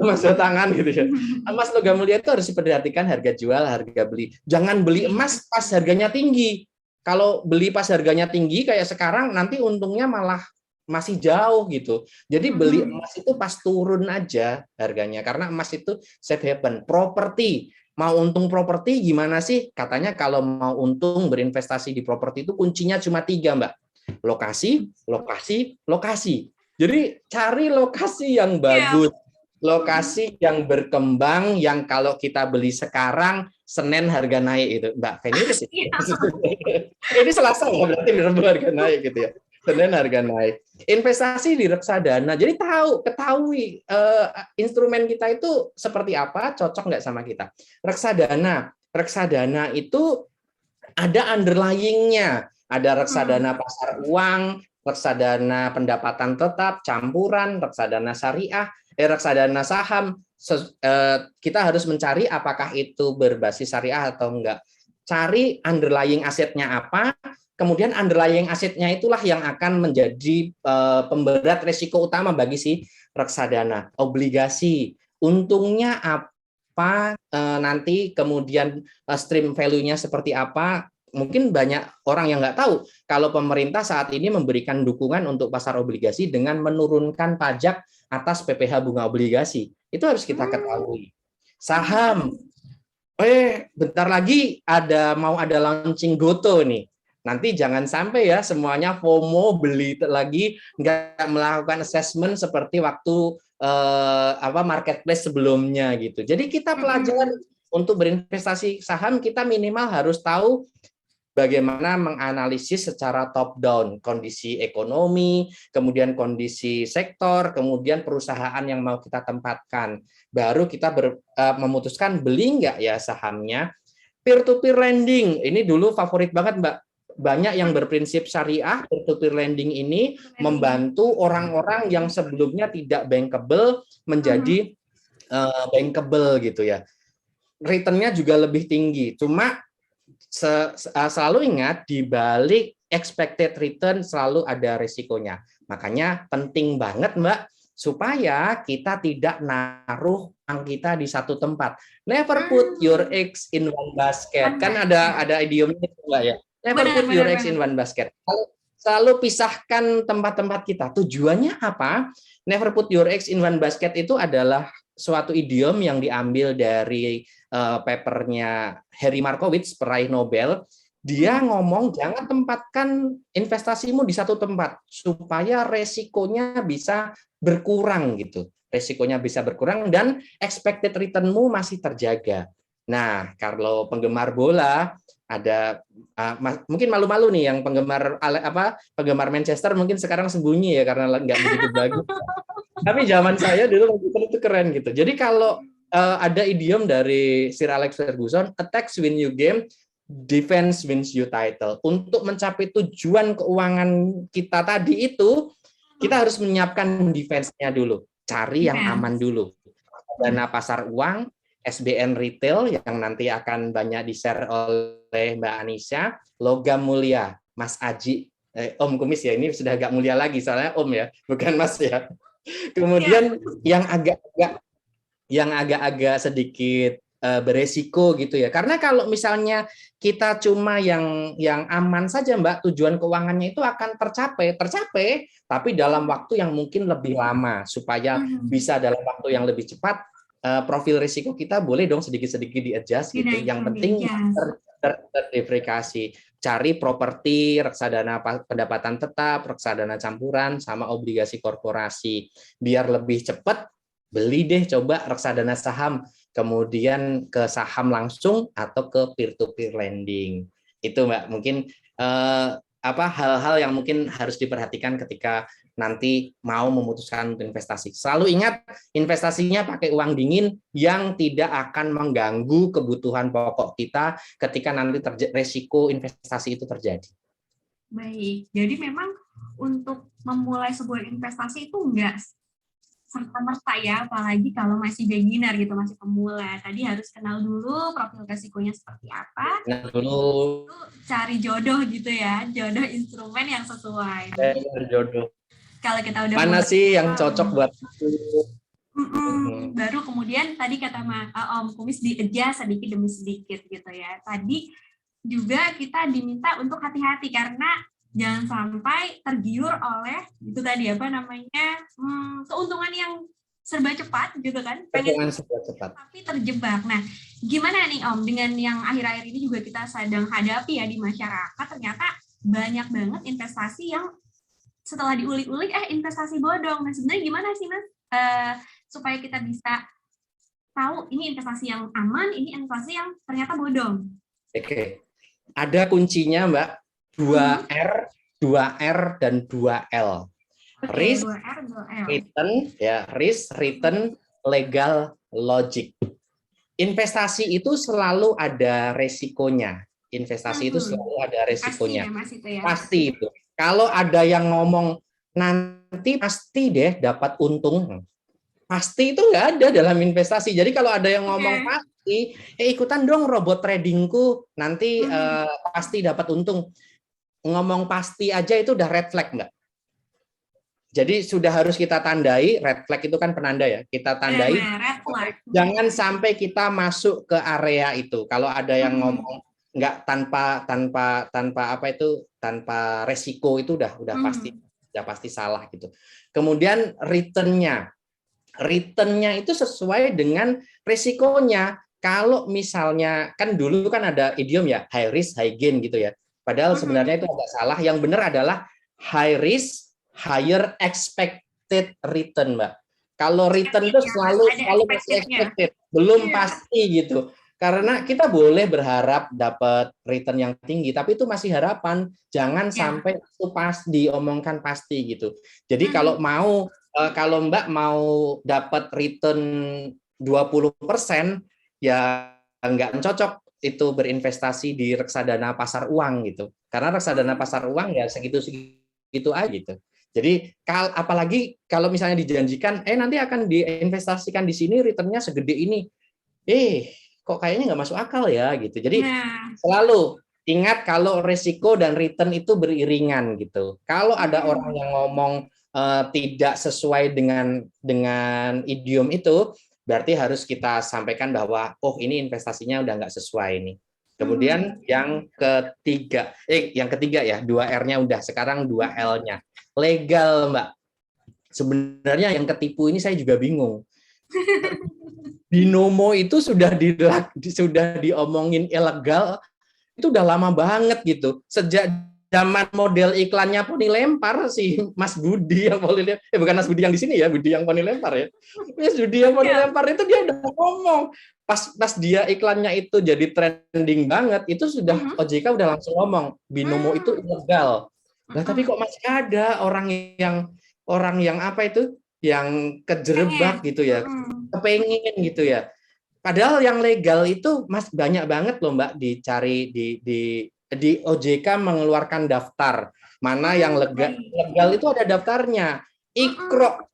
emas batangan gitu ya. Emas logam mulia itu harus diperhatikan harga jual, harga beli. Jangan beli emas pas harganya tinggi. Kalau beli pas harganya tinggi kayak sekarang nanti untungnya malah masih jauh gitu. Jadi beli emas itu pas turun aja harganya karena emas itu safe haven. Properti, mau untung properti gimana sih? Katanya kalau mau untung berinvestasi di properti itu kuncinya cuma 3, Mbak. Lokasi, lokasi, lokasi. Jadi cari lokasi yang bagus, lokasi yang berkembang, yang kalau kita beli sekarang Senin harga naik itu, Mbak Feniris. Ini Selasa ya, berarti Rabu harga naik gitu ya. Senin harga naik. Investasi di reksadana. Jadi ketahui instrumen kita itu seperti apa, cocok nggak sama kita. Reksadana itu ada underlying-nya. Ada reksadana pasar uang, reksadana pendapatan tetap, campuran, reksadana syariah, reksadana saham. Kita harus mencari apakah itu berbasis syariah atau enggak. Cari underlying asetnya apa, kemudian underlying asetnya itulah yang akan menjadi pemberat risiko utama bagi si reksadana. Obligasi, untungnya apa apa nanti, kemudian stream value-nya seperti apa. Mungkin banyak orang yang nggak tahu kalau pemerintah saat ini memberikan dukungan untuk pasar obligasi dengan menurunkan pajak atas PPh bunga obligasi. Itu harus kita ketahui. Saham, bentar lagi mau ada launching Goto nih. Nanti jangan sampai ya semuanya FOMO beli lagi, nggak melakukan assessment seperti waktu marketplace sebelumnya gitu. Jadi kita pelajaran untuk berinvestasi saham, kita minimal harus tahu bagaimana menganalisis secara top down kondisi ekonomi, kemudian kondisi sektor, kemudian perusahaan yang mau kita tempatkan. Baru kita memutuskan beli nggak ya sahamnya. Peer-to-peer lending, ini dulu favorit banget Mbak. Banyak yang berprinsip syariah. Peer-to-peer lending ini membantu orang-orang yang sebelumnya tidak bankable menjadi bankable gitu ya. Return-nya juga lebih tinggi. Cuma selalu ingat, di balik expected return selalu ada risikonya. Makanya penting banget Mbak, supaya kita tidak naruh uang kita di satu tempat. Never put your eggs in one basket. Kan ada idiomnya Mbak ya. Never put your eggs in one basket. Selalu pisahkan tempat-tempat kita. Tujuannya apa? Never put your eggs in one basket itu adalah suatu idiom yang diambil dari papernya Harry Markowitz, peraih Nobel. Dia ngomong jangan tempatkan investasimu di satu tempat supaya resikonya bisa berkurang gitu. Resikonya bisa berkurang dan expected return-mu masih terjaga. Nah, kalau penggemar bola ada mungkin malu-malu nih yang penggemar Manchester mungkin sekarang sembunyi ya karena nggak begitu bagus. Tapi zaman saya dulu itu keren gitu. Jadi kalau ada idiom dari Sir Alex Ferguson, attacks win you game, defense wins you title. Untuk mencapai tujuan keuangan kita tadi itu, kita harus menyiapkan defense-nya dulu. Cari yang aman dulu. Dana pasar uang, SBN retail yang nanti akan banyak di-share oleh Mbak Anisha, logam mulia, Mas Aji, Om Kumis ya, ini sudah agak mulia lagi, soalnya Om ya, bukan Mas ya. Kemudian yang agak-agak sedikit beresiko gitu ya. Karena kalau misalnya kita cuma yang aman saja Mbak, tujuan keuangannya itu akan tercapai, tapi dalam waktu yang mungkin lebih lama supaya bisa dalam waktu yang lebih cepat. Profil risiko kita boleh dong sedikit-sedikit di-adjust gitu. Yang penting terdiversifikasi. Cari properti, reksadana pendapatan tetap, reksadana campuran, sama obligasi korporasi. Biar lebih cepat, beli deh coba reksadana saham, kemudian ke saham langsung atau ke peer-to-peer lending. Itu Mbak, mungkin hal-hal yang mungkin harus diperhatikan ketika nanti mau memutuskan untuk investasi. Selalu ingat, investasinya pakai uang dingin yang tidak akan mengganggu kebutuhan pokok kita ketika nanti resiko investasi itu terjadi. Baik, jadi memang untuk memulai sebuah investasi itu enggak serta-merta ya, apalagi kalau masih beginner gitu, masih pemula. Tadi harus kenal dulu profil resikonya seperti apa. Kenal dulu. Cari jodoh gitu ya, jodoh instrumen yang sesuai. Jodoh. Kalau kita udah mana sih yang cocok buat baru kemudian tadi kata Om Kumis di-adjust sedikit demi sedikit gitu ya. Tadi juga kita diminta untuk hati-hati karena jangan sampai tergiur oleh itu tadi keuntungan yang serba cepat gitu kan, pengen serba cepat tapi terjebak. Nah, gimana nih Om dengan yang akhir-akhir ini juga kita sedang hadapi ya di masyarakat, ternyata banyak banget investasi yang setelah diulik-ulik investasi bodong. Nah, sebenarnya gimana sih Mas supaya kita bisa tahu ini investasi yang aman, ini investasi yang ternyata bodong? Oke. Ada kuncinya Mbak, 2R, 2R dan 2L. Risk, 2R, 2L. Return, ya, risk, return, legal, logic. Investasi itu selalu ada resikonya. Investasi itu selalu ada resikonya. Pasti itu. Kalau ada yang ngomong nanti pasti deh dapat untung, pasti itu nggak ada dalam investasi. Jadi kalau ada yang ngomong pasti, ikutan dong robot tradingku, nanti pasti dapat untung. Ngomong pasti aja itu udah red flag Mbak. Jadi sudah harus kita tandai, red flag itu kan penanda ya, kita tandai. Red flag. Jangan sampai kita masuk ke area itu. Kalau ada yang ngomong nggak tanpa resiko itu udah pasti salah gitu. Kemudian returnnya itu sesuai dengan resikonya. Kalau misalnya kan dulu kan ada idiom ya high risk high gain gitu ya. Padahal sebenarnya itu agak salah. Yang benar adalah high risk higher expected return, Mbak. Kalau return itu selalu masih expected, belum pasti gitu. Karena kita boleh berharap dapat return yang tinggi, tapi itu masih harapan. Jangan sampai itu pas diomongkan pasti gitu. Jadi kalau Mbak mau dapat return 20%, ya nggak cocok itu berinvestasi di reksadana pasar uang gitu. Karena reksadana pasar uang ya segitu aja gitu. Jadi apalagi kalau misalnya dijanjikan, nanti akan diinvestasikan di sini returnnya segede ini, kok kayaknya nggak masuk akal ya gitu. Jadi selalu ingat kalau resiko dan return itu beriringan gitu. Kalau ada orang yang ngomong tidak sesuai dengan idiom itu, berarti harus kita sampaikan bahwa ini investasinya udah nggak sesuai nih. Kemudian yang ketiga ya, 2R-nya udah, sekarang 2L-nya. Legal, Mbak. Sebenarnya yang ketipu ini saya juga bingung. Binomo itu sudah diomongin ilegal, itu udah lama banget gitu. Sejak zaman model iklannya Poni Lempar, si Mas Budi yang Poni Lempar, bukan Mas Budi yang di sini ya, Budi yang Poni Lempar ya. Mas Budi yang Poni Lempar itu dia udah ngomong. Pas dia iklannya itu jadi trending banget, itu sudah OJK udah langsung ngomong binomo itu ilegal. Nah, tapi kok masih ada orang yang apa itu, yang kejerebak gitu ya, kepengen gitu ya. Padahal yang legal itu banyak banget loh, Mbak, dicari di OJK mengeluarkan daftar mana yang legal itu ada daftarnya. Iqra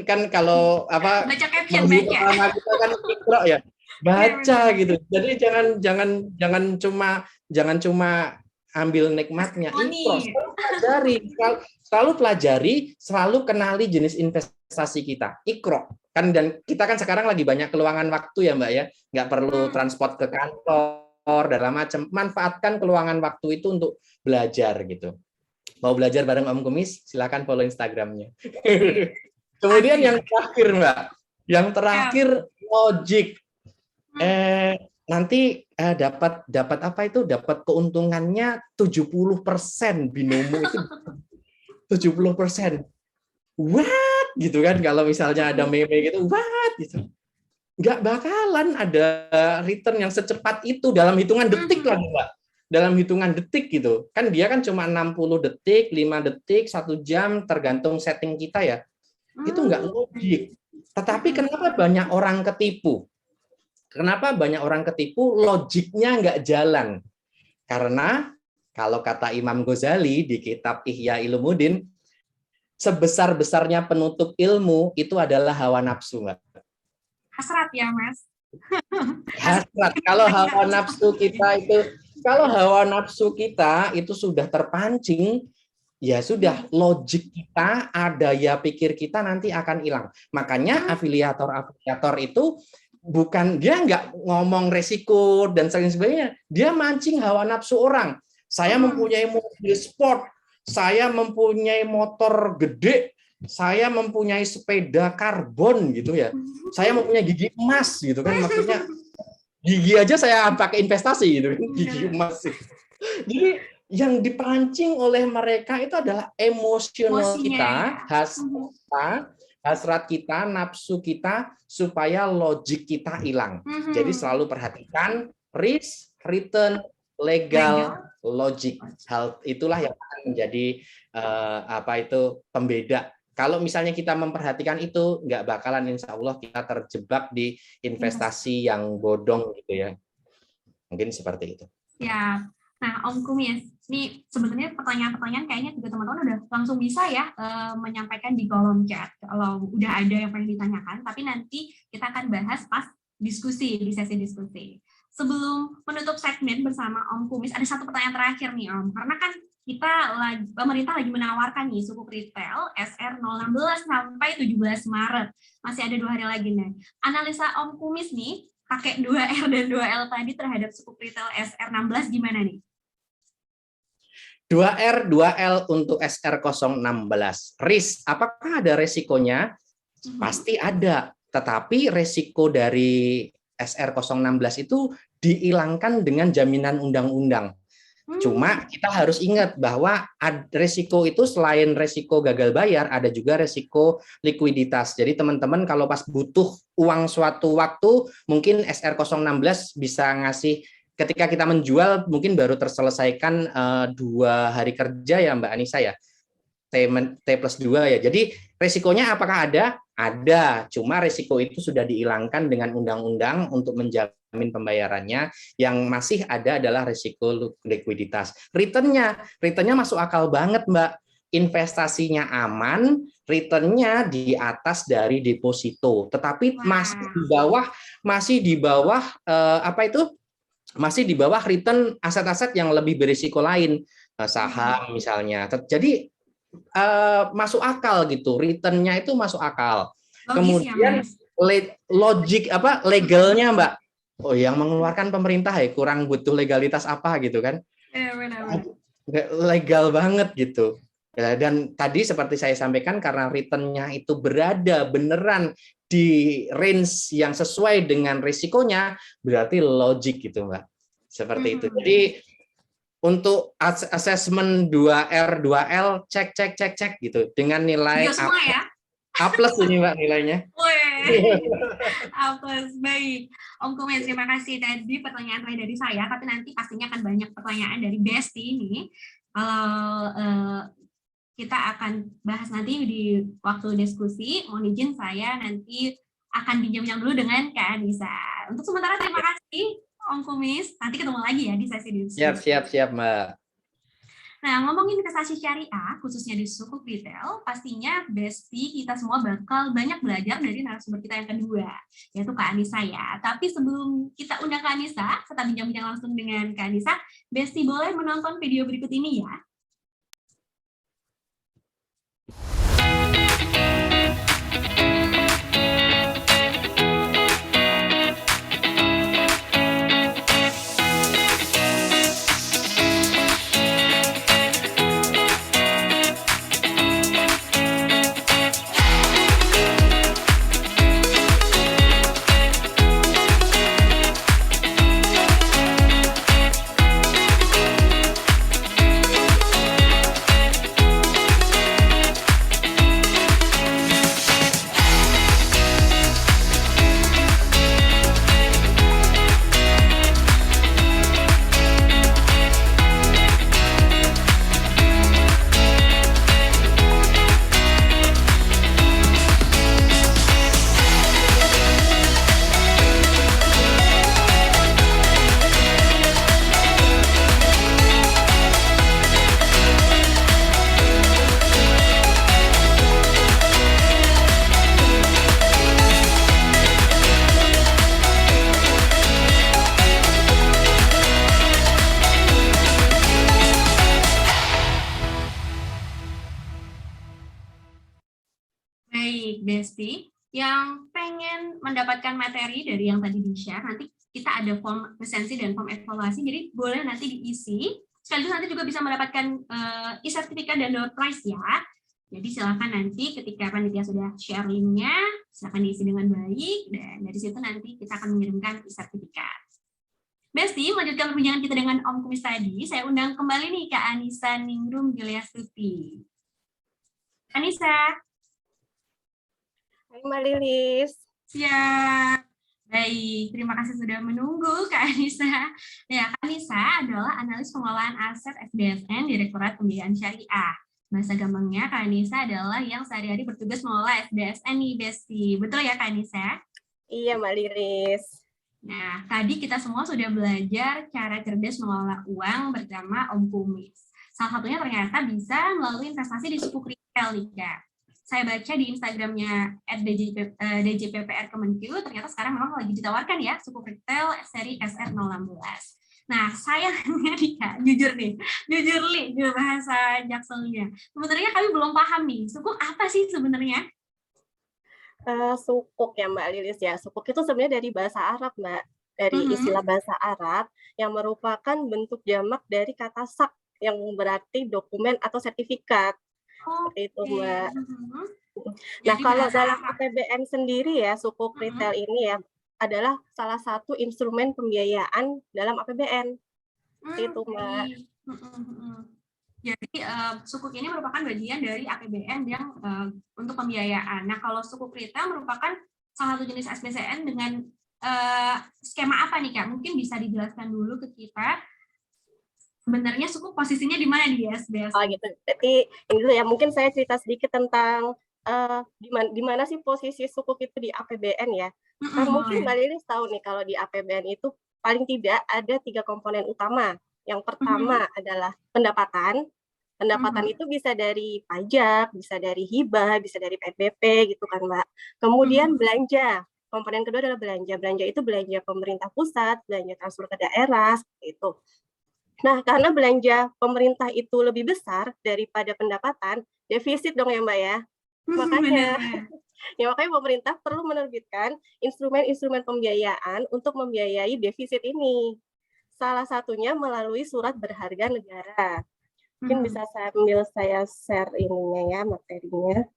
kan kalau apa baca caption baca kita kan Iqra ya, baca gitu. Jadi jangan cuma ambil nikmatnya. Selalu pelajari, selalu kenali jenis investasi kita. Iqra kan, dan kita kan sekarang lagi banyak keluangan waktu ya, Mbak ya, nggak perlu transport ke kantor dan macam. Manfaatkan keluangan waktu itu untuk belajar gitu. Mau belajar bareng Om Kumis, silakan follow Instagramnya. Kemudian yang terakhir, Mbak, Logic. Nanti dapat apa itu? Dapat keuntungannya 70%, binomo itu 70%. What? Gitu kan, kalau misalnya ada meme gitu, what? Gitu. Nggak bakalan ada return yang secepat itu dalam hitungan detik lagi, Mbak. Dalam hitungan detik gitu. Kan dia kan cuma 60 detik, 5 detik, 1 jam, tergantung setting kita ya. Itu nggak logik. Tetapi kenapa banyak orang ketipu? Kenapa banyak orang ketipu? Logiknya nggak jalan. Karena kalau kata Imam Ghazali di kitab Ihya Ulumuddin, sebesar-besarnya penutup ilmu itu adalah hawa nafsu, Mbak. Hasrat ya, Mas. Hasrat. Kalau hawa nafsu kita itu sudah terpancing, ya sudah, logik kita, daya pikir kita nanti akan hilang. Makanya afiliator itu dia nggak ngomong resiko dan sebagainya, dia mancing hawa nafsu orang. Saya mempunyai mobil sport, saya mempunyai motor gede, saya mempunyai sepeda karbon gitu ya, saya mempunyai gigi emas gitu kan, maksudnya gigi aja saya pakai investasi gitu kan, gigi emas. Jadi yang dipancing oleh mereka itu adalah emosional kita, hasrat kita, nafsu kita, supaya logik kita hilang. Jadi selalu perhatikan risk, return, legal, logic. Hal itulah yang akan menjadi pembeda. Kalau misalnya kita memperhatikan itu, nggak bakalan insya Allah kita terjebak di investasi yang bodong gitu ya. Mungkin seperti itu. Ya. Nah, Om Kumis, ini sebenarnya pertanyaan-pertanyaan kayaknya juga teman-teman udah langsung bisa ya menyampaikan di kolom chat kalau udah ada yang pengen ditanyakan, tapi nanti kita akan bahas pas diskusi, di sesi diskusi. sebelum menutup segmen bersama Om Kumis, ada satu pertanyaan terakhir nih Om, karena kan pemerintah lagi menawarkan nih sukuk retail SR 016 sampai 17 Maret. Masih ada 2 hari lagi nih. Analisa Om Kumis nih, pakai 2R dan 2L tadi terhadap sukuk retail SR 16 gimana nih? 2R, 2L untuk SR016. Risk, apakah ada resikonya? Pasti ada. Tetapi resiko dari SR016 itu dihilangkan dengan jaminan undang-undang. Cuma kita harus ingat bahwa resiko itu selain resiko gagal bayar, ada juga resiko likuiditas. Jadi teman-teman kalau pas butuh uang suatu waktu, mungkin SR016 bisa ngasih, ketika kita menjual mungkin baru terselesaikan 2 hari kerja ya Mbak Anissa ya, T+2 ya. Jadi resikonya apakah ada? Ada, cuma resiko itu sudah dihilangkan dengan undang-undang untuk menjamin pembayarannya. Yang masih ada adalah resiko likuiditas. Returnnya masuk akal banget Mbak. Investasinya aman, returnnya di atas dari deposito, tetapi masih di bawah return aset-aset yang lebih berisiko lain, saham misalnya. Jadi masuk akal gitu, returnnya itu masuk akal. Kemudian legalnya Mbak, yang mengeluarkan pemerintah ya kurang butuh legalitas apa gitu kan, legal banget gitu. Dan tadi seperti saya sampaikan, karena returnnya itu berada beneran di range yang sesuai dengan risikonya, berarti logik gitu Mbak, seperti itu. Jadi untuk asesmen 2R, 2L, cek gitu. Dengan nilai A plus ini Mbak nilainya. A plus, baik. Om Kumis, terima kasih. Tadi pertanyaan terakhir dari saya, tapi nanti pastinya akan banyak pertanyaan dari Besti ini. Kalau kita akan bahas nanti di waktu diskusi, mohon izin saya nanti akan bincang-bincang dulu dengan Kak Anissa. Untuk sementara terima kasih Om Kumis, nanti ketemu lagi ya di sesi diskusi. Siap Mbak. Nah, ngomongin investasi syariah, khususnya di sukuk retail, pastinya Besti kita semua bakal banyak belajar dari narasumber kita yang kedua, yaitu Kak Anissa ya. Tapi sebelum kita undang Kak Anissa, serta bincang-bincang langsung dengan Kak Anissa, Besti boleh menonton video berikut ini ya. Besti, yang pengen mendapatkan materi dari yang tadi di-share, nanti kita ada form presensi dan form evaluasi, jadi boleh nanti diisi. Sekaligus nanti juga bisa mendapatkan e-sertifikat dan door prize ya. Jadi silakan nanti ketika panitia sudah share linknya, silakan diisi dengan baik, dan dari situ nanti kita akan mengirimkan e-sertifikat. Besti, melanjutkan perbincangan kita dengan Om Kumis tadi, saya undang kembali nih Kak Anissa Ningrum Giliastuti. Anissa. Hai Mbak Lilis. Siap. Baik, terima kasih sudah menunggu Kak Anissa. Ya, Kak Anissa adalah analis pengelolaan aset FDSN Direktorat Pembiayaan Syariah. Bahasa gampangnya, Kak Anissa adalah yang sehari-hari bertugas mengelola FDSN nih, Besti. Betul ya, Kak Anissa? Iya, Mbak Lilis. Nah, tadi kita semua sudah belajar cara cerdas mengelola uang bersama Om Kumis. Salah satunya ternyata bisa melalui investasi di sukuk retail nih, Kak. saya baca di Instagramnya @djppr Kemenkyu, ternyata sekarang memang lagi ditawarkan ya sukuk retail seri SR016. Nah, sayangnya nih Kak, jujur nih bahasa Jakselnya. Sebenarnya kami belum paham nih, sukuk apa sih sebenarnya? Sukuk ya Mbak Lilis ya. Sukuk itu sebenarnya dari bahasa Arab Mbak, dari istilah bahasa Arab yang merupakan bentuk jamak dari kata sak yang berarti dokumen atau sertifikat. Seperti itu Mbak. Nah, Jadi kalau bahasa dalam Arab. APBN sendiri ya, sukuk retail ini ya adalah salah satu instrumen pembiayaan dalam APBN. Itu Mbak. Jadi sukuk ini merupakan bagian dari APBN yang untuk pembiayaan. Nah, kalau sukuk retail merupakan salah satu jenis SBCN dengan skema apa nih Kak? Mungkin bisa dijelaskan dulu ke kita. Sebenarnya sukuk posisinya di mana di SBS? Oh gitu. Jadi ini dulu ya, mungkin saya cerita sedikit tentang di mana sih posisi sukuk itu di APBN ya. Mungkin Mbak Lilis tahu nih kalau di APBN itu paling tidak ada 3 komponen utama. Yang pertama adalah pendapatan. Pendapatan itu bisa dari pajak, bisa dari hibah, bisa dari PSBB gitu kan Mbak. Kemudian belanja. Komponen kedua adalah belanja. Belanja itu belanja pemerintah pusat, belanja transfer ke daerah, seperti itu. Nah, karena belanja pemerintah itu lebih besar daripada pendapatan, defisit dong ya Mbak ya. Makanya pemerintah perlu menerbitkan instrumen-instrumen pembiayaan untuk membiayai defisit ini. Salah satunya melalui surat berharga negara. Mungkin bisa sambil saya share ininya ya, materinya.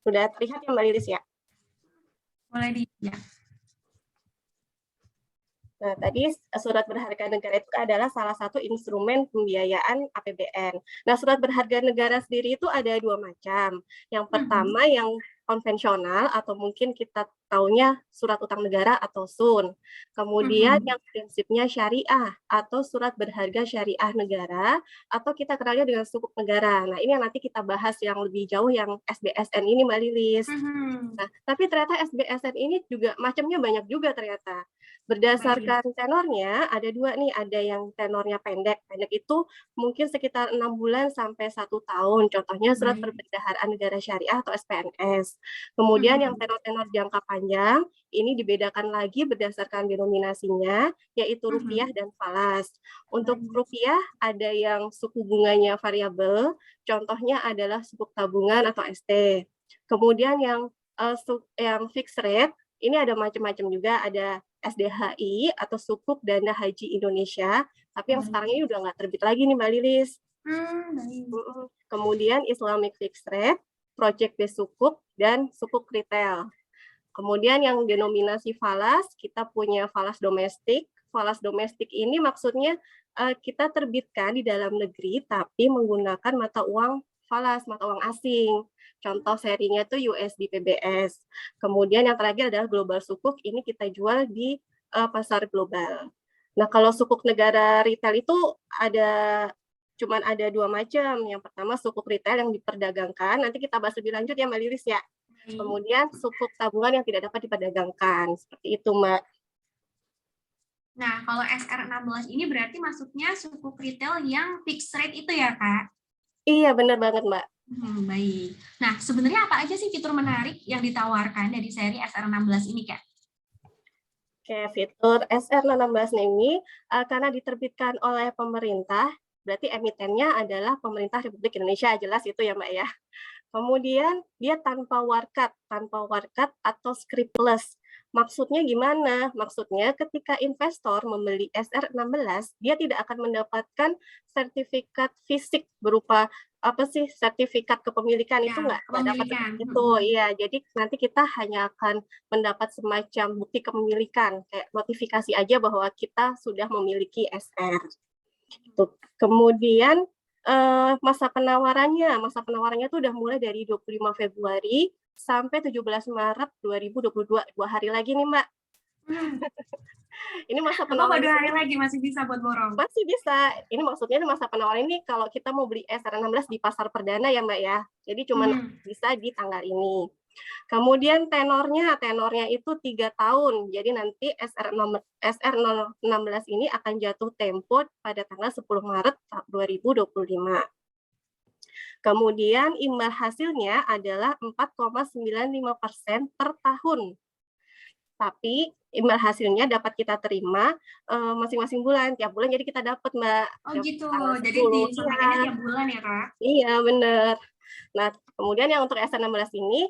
Sudah terlihat ya Mbak Lilis ya? Boleh ya. Nah, tadi surat berharga negara itu adalah salah satu instrumen pembiayaan APBN. Nah, surat berharga negara sendiri itu ada 2 macam. Yang pertama yang konvensional atau mungkin kita taunya surat utang negara atau SUN. Kemudian yang prinsipnya syariah atau surat berharga syariah negara atau kita kenalnya dengan sukuk negara. Nah, ini yang nanti kita bahas yang lebih jauh yang SBSN ini Mbak Lilis. Nah, tapi ternyata SBSN ini juga macamnya banyak juga ternyata. Berdasarkan tenornya ada 2 nih, ada yang tenornya pendek. Pendek itu mungkin sekitar 6 bulan sampai 1 tahun. Contohnya surat perbendaharaan negara syariah atau SPNS. Kemudian yang tenor-tenor jangka panjang ini dibedakan lagi berdasarkan denominasinya, yaitu rupiah dan falas. Untuk rupiah ada yang suku bunganya variabel, contohnya adalah sukuk tabungan atau ST. Kemudian yang fixed rate ini ada macam-macam juga, ada SDHI atau Sukuk Dana Haji Indonesia, tapi yang sekarang ini udah nggak terbit lagi nih Mbak Lilis. Kemudian Islamic Fixed Rate, Project Based Sukuk, dan Sukuk Retail. Kemudian yang denominasi falas, kita punya falas domestik. Falas domestik ini maksudnya kita terbitkan di dalam negeri, tapi menggunakan mata uang falas, mata uang asing. Contoh serinya itu USD PBS. Kemudian yang terakhir adalah global sukuk, ini kita jual di pasar global. Nah, kalau sukuk negara retail itu cuman ada 2 macam. Yang pertama sukuk retail yang diperdagangkan, nanti kita bahas lebih lanjut ya Mbak Lilis ya. Kemudian sukuk tabungan yang tidak dapat diperdagangkan, seperti itu Mbak. Nah, kalau SR16 ini berarti maksudnya sukuk retail yang fixed rate itu ya Kak? Iya, benar banget Mbak. Baik. Nah, sebenarnya apa aja sih fitur menarik yang ditawarkan dari seri SR16 ini, Kak? Oke, fitur SR16 ini karena diterbitkan oleh pemerintah, berarti emitennya adalah pemerintah Republik Indonesia, jelas itu ya Mbak ya. Kemudian dia tanpa warkat atau scriptless. Maksudnya gimana? Maksudnya ketika investor membeli SR16, dia tidak akan mendapatkan sertifikat fisik berupa sertifikat kepemilikan ya, itu nggak dapat itu ya. Jadi nanti kita hanya akan mendapat semacam bukti kepemilikan, kayak notifikasi aja bahwa kita sudah memiliki SR. Kemudian masa penawarannya itu udah mulai dari 25 Februari sampai 17 Maret 2022, 2 hari lagi nih Mbak. Ini masa penawaran 2 hari lagi masih bisa buat borong? Masih bisa. Ini maksudnya masa penawaran ini kalau kita mau beli SR16 di pasar perdana ya Mbak ya. Jadi cuma bisa di tanggal ini. Kemudian tenornya itu 3 tahun. Jadi nanti SR16 ini akan jatuh tempo pada tanggal 10 Maret 2025. Kemudian imbal hasilnya adalah 4,95% per tahun. Tapi imbal hasilnya dapat kita terima masing-masing bulan, tiap bulan jadi kita dapat, Mbak. Oh gitu, jadi 10, disampaikannya iya. tiap bulan ya, Kak? Iya, benar. Nah, kemudian yang untuk SR16 ini,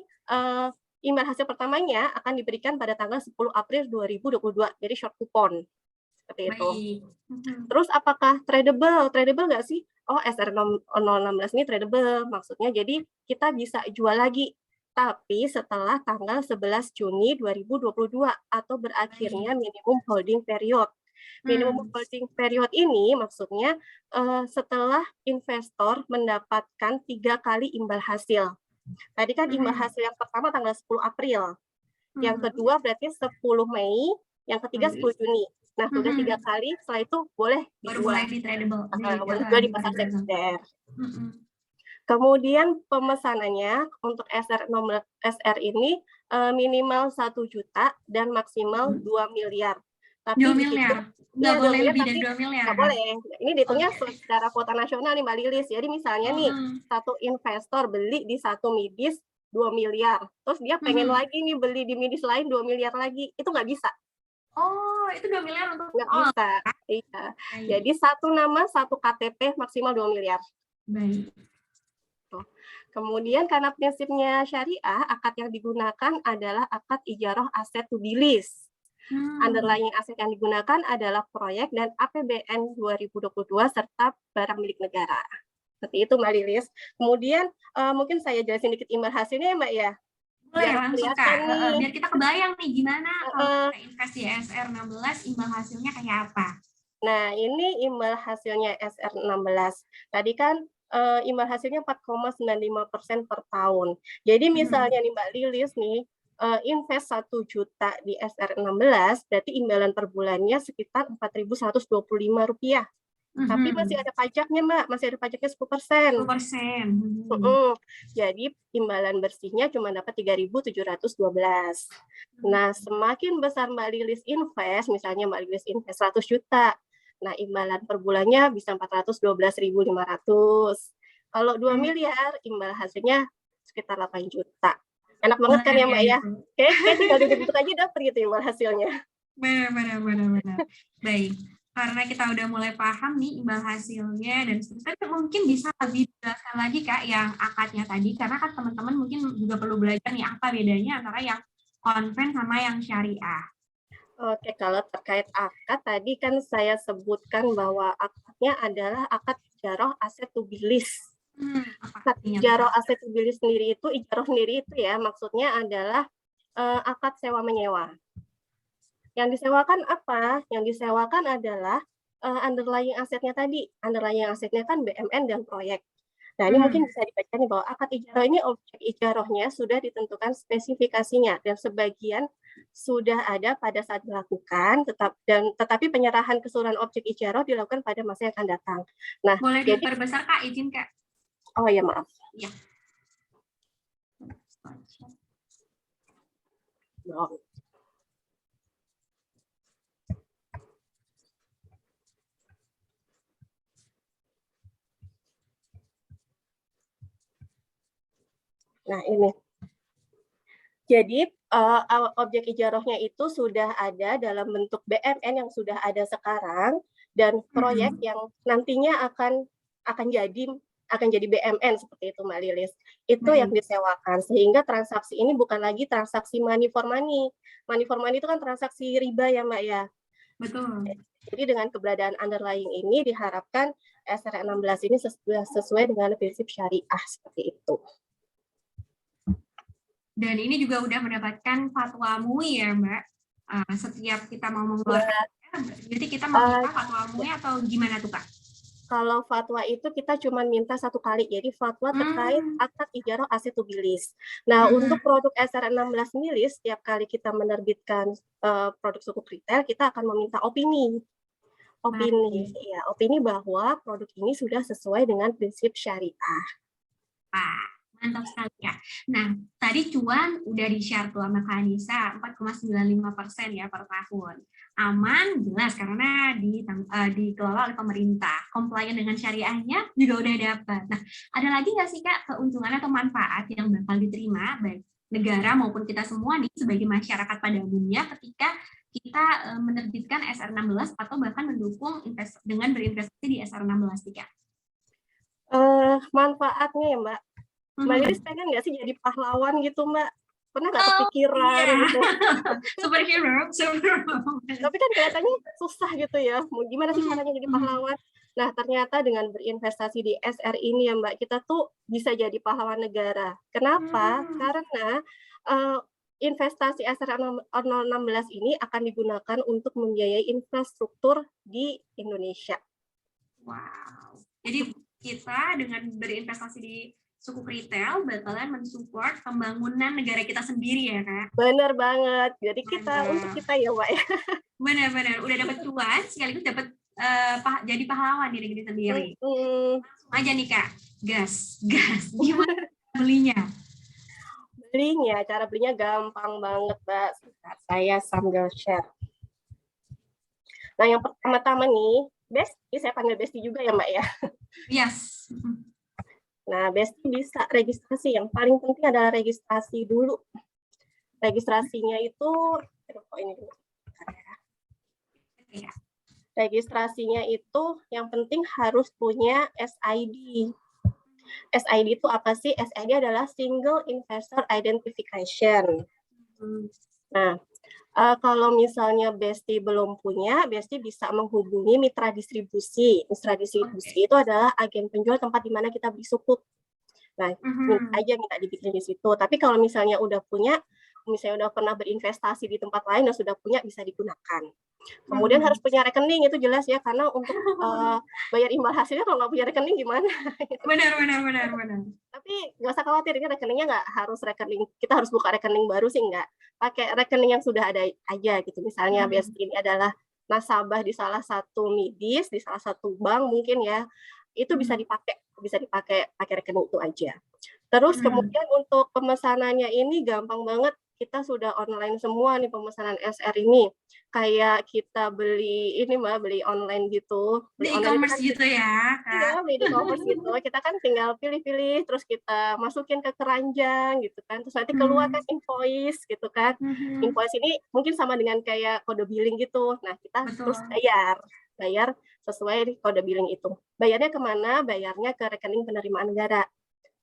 imbal hasil pertamanya akan diberikan pada tanggal 10 April 2022, jadi short coupon, seperti itu. Baik. Terus apakah tradable? Tradable nggak sih? Oh, SR016 ini tradable, maksudnya jadi kita bisa jual lagi, tapi setelah tanggal 11 Juni 2022 atau berakhirnya minimum holding period. Minimum holding period ini maksudnya setelah investor mendapatkan 3 kali imbal hasil. Tadi kan imbal hasil yang pertama tanggal 10 April, yang kedua berarti 10 Mei, yang ketiga 10 Juni. Nah, sudah 3 kali, setelah itu boleh Baru dijual. mulai di tradable. Boleh jual di pasar sekunder. Kemudian pemesanannya untuk SR ini minimal 1 juta dan maksimal 2 miliar. Tapi 2 miliar? Nggak boleh lebih dari 2 miliar? Nggak boleh. Ini dihitungnya secara kuota nasional nih, Mbak Lilis. Jadi misalnya nih, satu investor beli di satu midis 2 miliar. Terus dia pengen lagi nih beli di midis lain 2 miliar lagi. Itu nggak bisa. Oh, itu 2 miliar untuk nggak bisa. Iya. Jadi satu nama, satu KTP maksimal 2 miliar. Baik. Kemudian karena prinsipnya syariah, akad yang digunakan adalah akad ijarah aset to be lease. Underlying aset yang digunakan adalah proyek dan APBN 2022 serta barang milik negara. Seperti itu, Mbak Lilis. Kemudian mungkin saya jelasin dikit imbal hasilnya ya, Mbak ya. Boleh langsung, Kak. Biar kita kebayang nih gimana kalau kita invest di SR16 imbal hasilnya kayak apa. Nah, ini imbal hasilnya SR16. Tadi kan imbal hasilnya 4,95% per tahun. Jadi misalnya nih Mbak Lilis nih, invest 1 juta di SR16, berarti imbalan per bulannya sekitar Rp4.125. Tapi masih ada pajaknya, Mbak. Masih ada pajaknya 10%. 10%. Jadi imbalan bersihnya cuma dapat 3.712. Nah, semakin besar Mbak Lilis invest, misalnya Mbak Lilis invest 100 juta. Nah, imbalan per bulannya bisa 412.500. Kalau 2 miliar, imbal hasilnya sekitar 8 juta. Enak banget kan ya, Mbak ya? Kayak tinggal duduk-duduk aja dapat gitu imbal hasilnya. Benar. Baik. Karena kita udah mulai paham nih imbal hasilnya dan seterusnya, mungkin bisa lebih jelaskan lagi Kak yang akadnya tadi, karena kan teman-teman mungkin juga perlu belajar nih apa bedanya antara yang konven sama yang syariah. Oke, kalau terkait akad tadi kan saya sebutkan bahwa akadnya adalah akad ijarah aset to be lease. Akad ijarah aset to be lease sendiri itu, ijarah sendiri itu ya, maksudnya adalah akad sewa menyewa. Yang disewakan apa? Yang disewakan adalah underlying asetnya tadi. Underlying asetnya kan BMN dan proyek. Nah, ini mungkin bisa dibaca nih bahwa akad ijarah ini objek ijarahnya sudah ditentukan spesifikasinya dan sebagian sudah ada pada saat dilakukan, tetapi penyerahan keseluruhan objek ijarah dilakukan pada masa yang akan datang. Nah, boleh diperbesar Kak, izin Kak. Oh ya, maaf. Ya. Nah, ini. Jadi, objek ijarahnya itu sudah ada dalam bentuk BMN yang sudah ada sekarang dan proyek yang nantinya akan jadi BMN seperti itu, Mbak Lilis. Itu yang disewakan, sehingga transaksi ini bukan lagi transaksi money for money. Money for money itu kan transaksi riba ya, Mbak ya. Betul. Jadi dengan keberadaan underlying ini diharapkan SR16 ini sesuai dengan prinsip syariah seperti itu. Dan ini juga udah mendapatkan fatwa MUI ya, Mbak. Setiap kita mau mengeluarkan, jadi kita meminta fatwa MUI atau gimana tuh, Kak? Kalau fatwa itu kita cuma minta 1 kali, jadi fatwa terkait akad ijarah aset to be lease. Nah, untuk produk SR16 milis, setiap kali kita menerbitkan produk sukuk retail, kita akan meminta opini. Opini bahwa produk ini sudah sesuai dengan prinsip syariah. Mantap sekali ya. Nah, tadi cuan udah di-share tuh sama Kak Anissa, 4,95% ya per tahun. Aman, jelas karena dikelola oleh pemerintah. Compliant dengan syariahnya juga udah dapat. Nah, ada lagi nggak sih Kak keuntungan atau manfaat yang bakal diterima baik negara maupun kita semua nih sebagai masyarakat pada umumnya ketika kita menerbitkan SR16 atau bahkan mendukung dengan berinvestasi di SR16 nih Kak? Manfaatnya ya Mbak, Mbak Lilis pengen nggak sih jadi pahlawan gitu Mbak? Pernah nggak kepikiran gitu? Superhero. Tapi kan kelihatannya susah gitu ya. Gimana sih caranya jadi pahlawan? Nah, ternyata dengan berinvestasi di SR ini ya Mbak, kita tuh bisa jadi pahlawan negara. Kenapa? Karena investasi SR016 ini akan digunakan untuk membiayai infrastruktur di Indonesia. Wow. Jadi kita dengan berinvestasi di sukuk retail bakalan mensupport pembangunan negara kita sendiri ya Kak? Benar banget. Jadi untuk kita ya Mbak ya. Benar-benar. Udah dapat cuan sekaligus dapat jadi pahlawan di negeri sendiri. Langsung aja nih Kak, gas. Gimana belinya? Cara belinya gampang banget Mbak. Saya sambil share. Nah yang pertama-tama nih, Besti, saya panggil Besti juga ya Mbak ya. Yes. Nah, Besti bisa registrasi. Yang paling penting adalah registrasi dulu. Registrasinya itu, registrasinya itu yang penting harus punya SID. SID itu apa sih? SID adalah Single Investor Identification. Nah, kalau misalnya Besti belum punya, Besti bisa menghubungi mitra distribusi. Mitra distribusi itu adalah agen penjual tempat di mana kita beli sukuk. Nah, minta dibikin di situ. Tapi kalau misalnya udah punya, misalnya udah pernah berinvestasi di tempat lain dan sudah punya, bisa digunakan. Kemudian harus punya rekening, itu jelas ya, karena untuk bayar imbal hasilnya kalau nggak punya rekening gimana? Benar. Tapi nggak usah khawatir, ini rekeningnya nggak harus rekening, kita harus buka rekening baru sih, nggak. Pakai rekening yang sudah ada aja gitu. Misalnya Besti ini adalah nasabah di salah satu midis, di salah satu bank mungkin ya, itu bisa dipakai pakai rekening itu aja. Terus kemudian untuk pemesanannya ini gampang banget, kita sudah online semua nih pemesanan SR ini. Kayak kita beli ini Mbak, beli online gitu. Di e-commerce gitu ya, Kak? Iya, beli di e-commerce gitu. Kita kan tinggal pilih-pilih, terus kita masukin ke keranjang gitu kan. Terus nanti keluar kan invoice gitu kan. Invoice ini mungkin sama dengan kayak kode billing gitu. Nah, kita terus bayar sesuai kode billing itu. Bayarnya kemana? Bayarnya ke rekening penerimaan negara.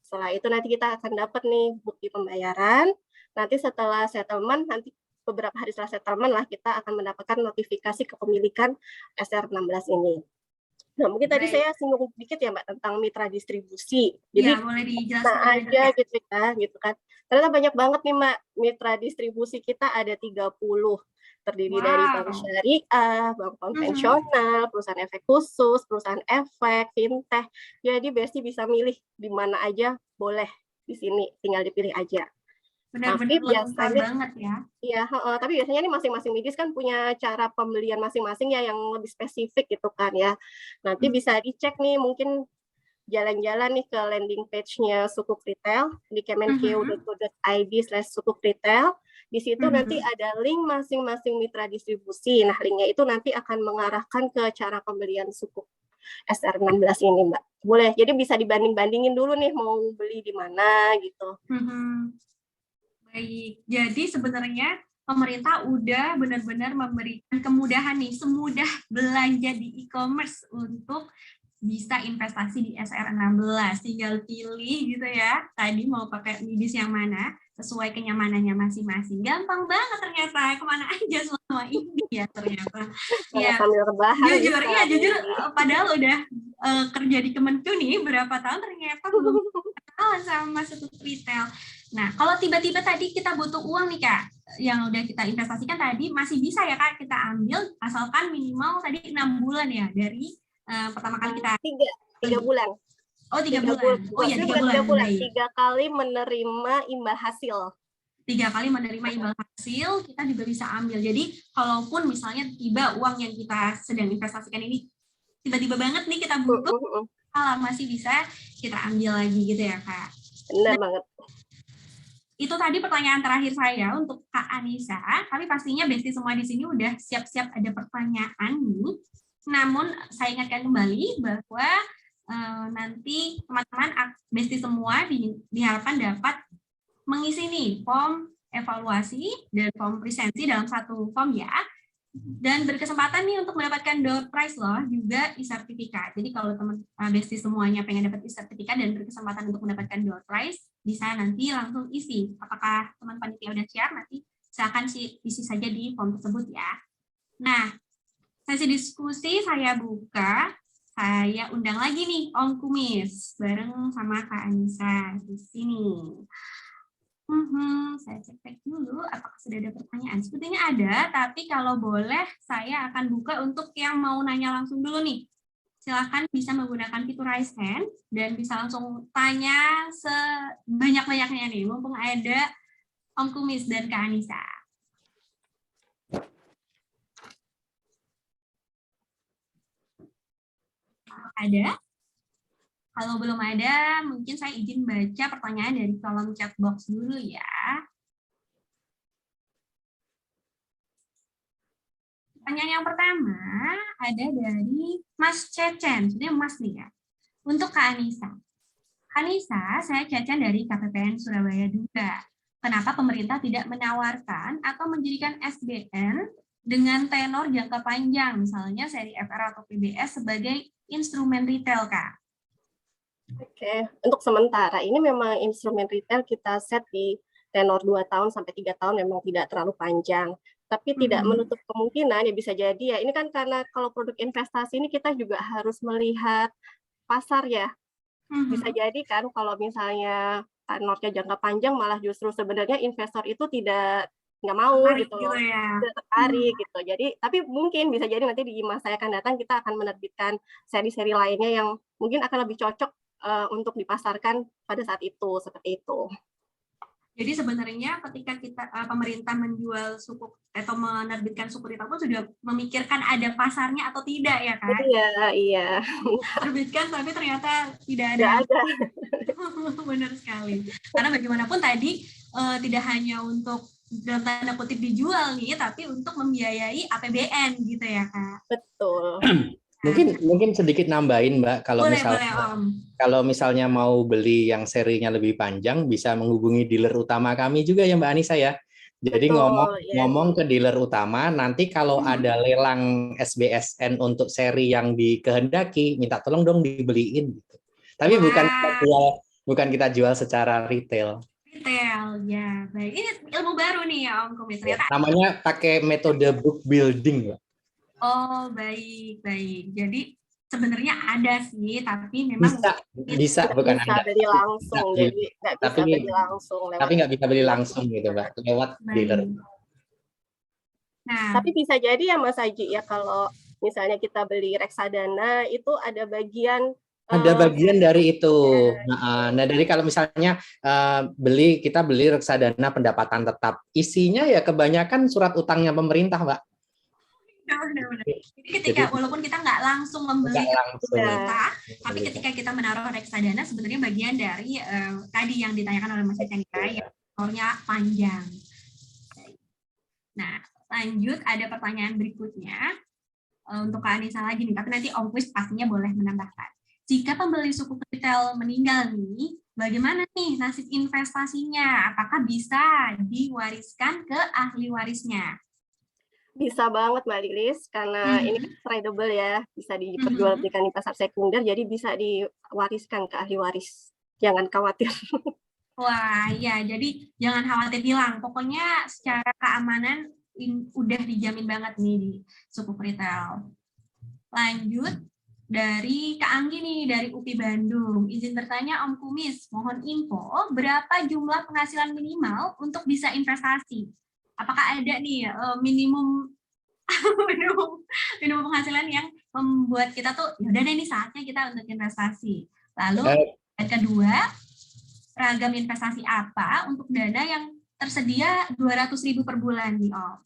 Setelah itu nanti kita akan dapat nih bukti pembayaran. Nanti setelah settlement, nanti beberapa hari setelah settlement lah kita akan mendapatkan notifikasi kepemilikan SR16 ini. Nah, mungkin tadi saya singgung dikit ya Mbak tentang mitra distribusi. Jadi boleh dijelaskan aja gitu kan. Ternyata banyak banget nih Mbak, mitra distribusi kita ada 30. Terdiri dari bank syariah, bank konvensional, perusahaan efek khusus, perusahaan efek, fintech. Jadi Besti bisa milih di mana aja boleh di sini, tinggal dipilih aja. Benar-benar lengkap banget ya. Iya, tapi biasanya nih masing-masing midis kan punya cara pembelian masing-masing ya yang lebih spesifik gitu kan ya. Nanti bisa dicek nih, mungkin jalan-jalan nih ke landing page-nya Sukuk Retail di kemenkeu.go.id/sukuk retail. Di situ nanti ada link masing-masing mitra distribusi. Nah, linknya itu nanti akan mengarahkan ke cara pembelian sukuk SR16 ini, Mbak. Boleh, jadi bisa dibanding-bandingin dulu nih mau beli di mana gitu. Baik, jadi sebenarnya pemerintah udah benar-benar memberikan kemudahan nih, semudah belanja di e-commerce untuk bisa investasi di SR16. Tinggal pilih gitu ya, tadi mau pakai midis yang mana, sesuai kenyamanannya masing-masing. Gampang banget ternyata, kemana aja selama ini ya ternyata. Ya, jujur, padahal udah kerja di Kemenku nih berapa tahun ternyata belum kenalan sama sukuk retail. Nah, kalau tiba-tiba tadi kita butuh uang nih Kak, yang udah kita investasikan tadi masih bisa ya Kak kita ambil asalkan minimal tadi 6 bulan ya dari pertama kali kita 3 bulan. Oh, 3 bulan. Oh ya, 3 bulan. 3 kali menerima imbal hasil. 3 kali menerima imbal hasil, kita juga bisa ambil. Jadi, kalaupun misalnya tiba uang yang kita sedang investasikan ini tiba-tiba banget nih kita butuh, masih bisa kita ambil lagi gitu ya Kak. Benar banget. Itu tadi pertanyaan terakhir saya untuk Kak Anissa, tapi pastinya Besti semua di sini udah siap-siap ada pertanyaan nih. Namun saya ingatkan kembali bahwa nanti teman-teman Besti semua diharapkan dapat mengisi nih form evaluasi dan form presensi dalam satu form ya. Dan berkesempatan nih untuk mendapatkan door prize loh, juga e-sertifikat. Jadi kalau teman Besti semuanya pengen dapat e-sertifikat dan berkesempatan untuk mendapatkan door prize, bisa nanti langsung isi. Apakah teman panitia udah siap? Nanti silakan isi saja di form tersebut ya. Nah, sesi diskusi saya buka. Saya undang lagi nih Om Kumis bareng sama Kak Anissa di sini. Saya cek dulu apakah sudah ada pertanyaan. Sepertinya ada, tapi kalau boleh saya akan buka untuk yang mau nanya langsung dulu nih. Silakan bisa menggunakan fitur raise hand dan bisa langsung tanya sebanyak-banyaknya nih, mumpung ada Om Kumis dan Kak Anissa. Ada? Kalau belum ada, mungkin saya izin baca pertanyaan dari kolom chat box dulu ya. Pertanyaan yang pertama ada dari Mas Cecen, sebenarnya Mas nih ya. Untuk Kak Anissa. Anissa, saya Cecen dari KPPN Surabaya juga. Kenapa pemerintah tidak menawarkan atau menjadikan SBN dengan tenor jangka panjang, misalnya seri FR atau PBS sebagai instrumen retail, Kak? Oke, untuk sementara ini memang instrumen retail kita set di tenor 2 tahun sampai 3 tahun memang tidak terlalu panjang. Tapi tidak menutup kemungkinan ya bisa jadi ya. Ini kan karena kalau produk investasi ini kita juga harus melihat pasar ya. Bisa jadi kan kalau misalnya tenornya jangka panjang malah justru sebenarnya investor itu nggak mau tertarik gitu loh, tidak tertarik gitu. Jadi tapi mungkin bisa jadi nanti di masa yang akan datang kita akan menerbitkan seri-seri lainnya yang mungkin akan lebih cocok untuk dipasarkan pada saat itu, seperti itu. Jadi sebenarnya ketika pemerintah menjual sukuk atau menerbitkan sukuk retail pun sudah memikirkan ada pasarnya atau tidak ya kan? Iya. Terbitkan tapi ternyata tidak ada. Benar sekali. Karena bagaimanapun tadi tidak hanya untuk dalam tanda kutip dijual nih, tapi untuk membiayai APBN gitu ya Kak? Betul. Mungkin sedikit nambahin Mbak, kalau misalnya mau beli yang serinya lebih panjang bisa menghubungi dealer utama kami juga ya Mbak Anissa ya. Jadi ngomong ke dealer utama, nanti kalau ada lelang SBSN untuk seri yang dikehendaki, minta tolong dong dibeliin gitu. Tapi bukan kita jual secara retail. Retail, ya. Baik. Ini ilmu baru nih ya Om Kumis. Namanya pakai metode book building, Mbak. Oh, baik. Jadi sebenarnya ada sih, tapi memang bisa bukan bisa beli langsung, jadi nggak bisa beli langsung. Tapi nggak bisa beli langsung gitu, Mbak, lewat dealer. Nah, tapi bisa jadi ya Mas Haji ya kalau misalnya kita beli reksadana itu ada bagian dari itu. Nah, dari kalau misalnya kita beli reksadana pendapatan tetap, isinya ya kebanyakan surat utangnya pemerintah, Mbak. Benar. Jadi ketika walaupun kita nggak langsung membeli pemerintah, tapi ketika kita menaruh reksadana sebenarnya bagian dari tadi yang ditanyakan oleh Mas Cendra ya, tenornya panjang. Nah, lanjut ada pertanyaan berikutnya untuk Kak Anissa lagi nih, tapi nanti Om Kumis pastinya boleh menambahkan. Jika pembeli suku retail meninggal nih, bagaimana nih nasib investasinya? Apakah bisa diwariskan ke ahli warisnya? Bisa banget Mbak Lilis, karena ini kan tradable ya, bisa diperjualbelikan di pasar sekunder, jadi bisa diwariskan ke ahli waris. Jangan khawatir. Wah, ya, jadi jangan khawatir hilang. Pokoknya secara keamanan udah dijamin banget nih di suku retail. Lanjut dari Kak Anggi nih, dari UPI Bandung. Izin bertanya Om Kumis, mohon info berapa jumlah penghasilan minimal untuk bisa investasi? Apakah ada nih minimum penghasilan yang membuat kita tuh ya udah deh ini saatnya kita untuk investasi. Lalu yang kedua, ragam investasi apa untuk dana yang tersedia 200.000 per bulan nih Om?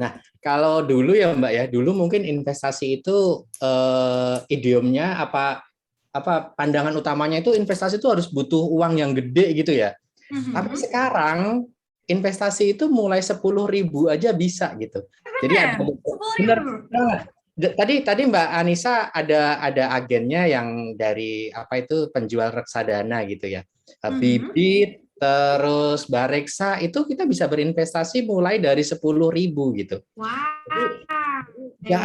Nah, kalau dulu ya Mbak ya, dulu mungkin investasi itu idiomnya pandangan utamanya itu investasi itu harus butuh uang yang gede gitu ya. Tapi sekarang investasi itu mulai 10.000 aja bisa gitu. Jadi ada benar banget. Tadi Mbak Anissa ada agennya yang dari penjual reksadana gitu ya. Bibit terus Bareksa itu kita bisa berinvestasi mulai dari 10.000 gitu. Nggak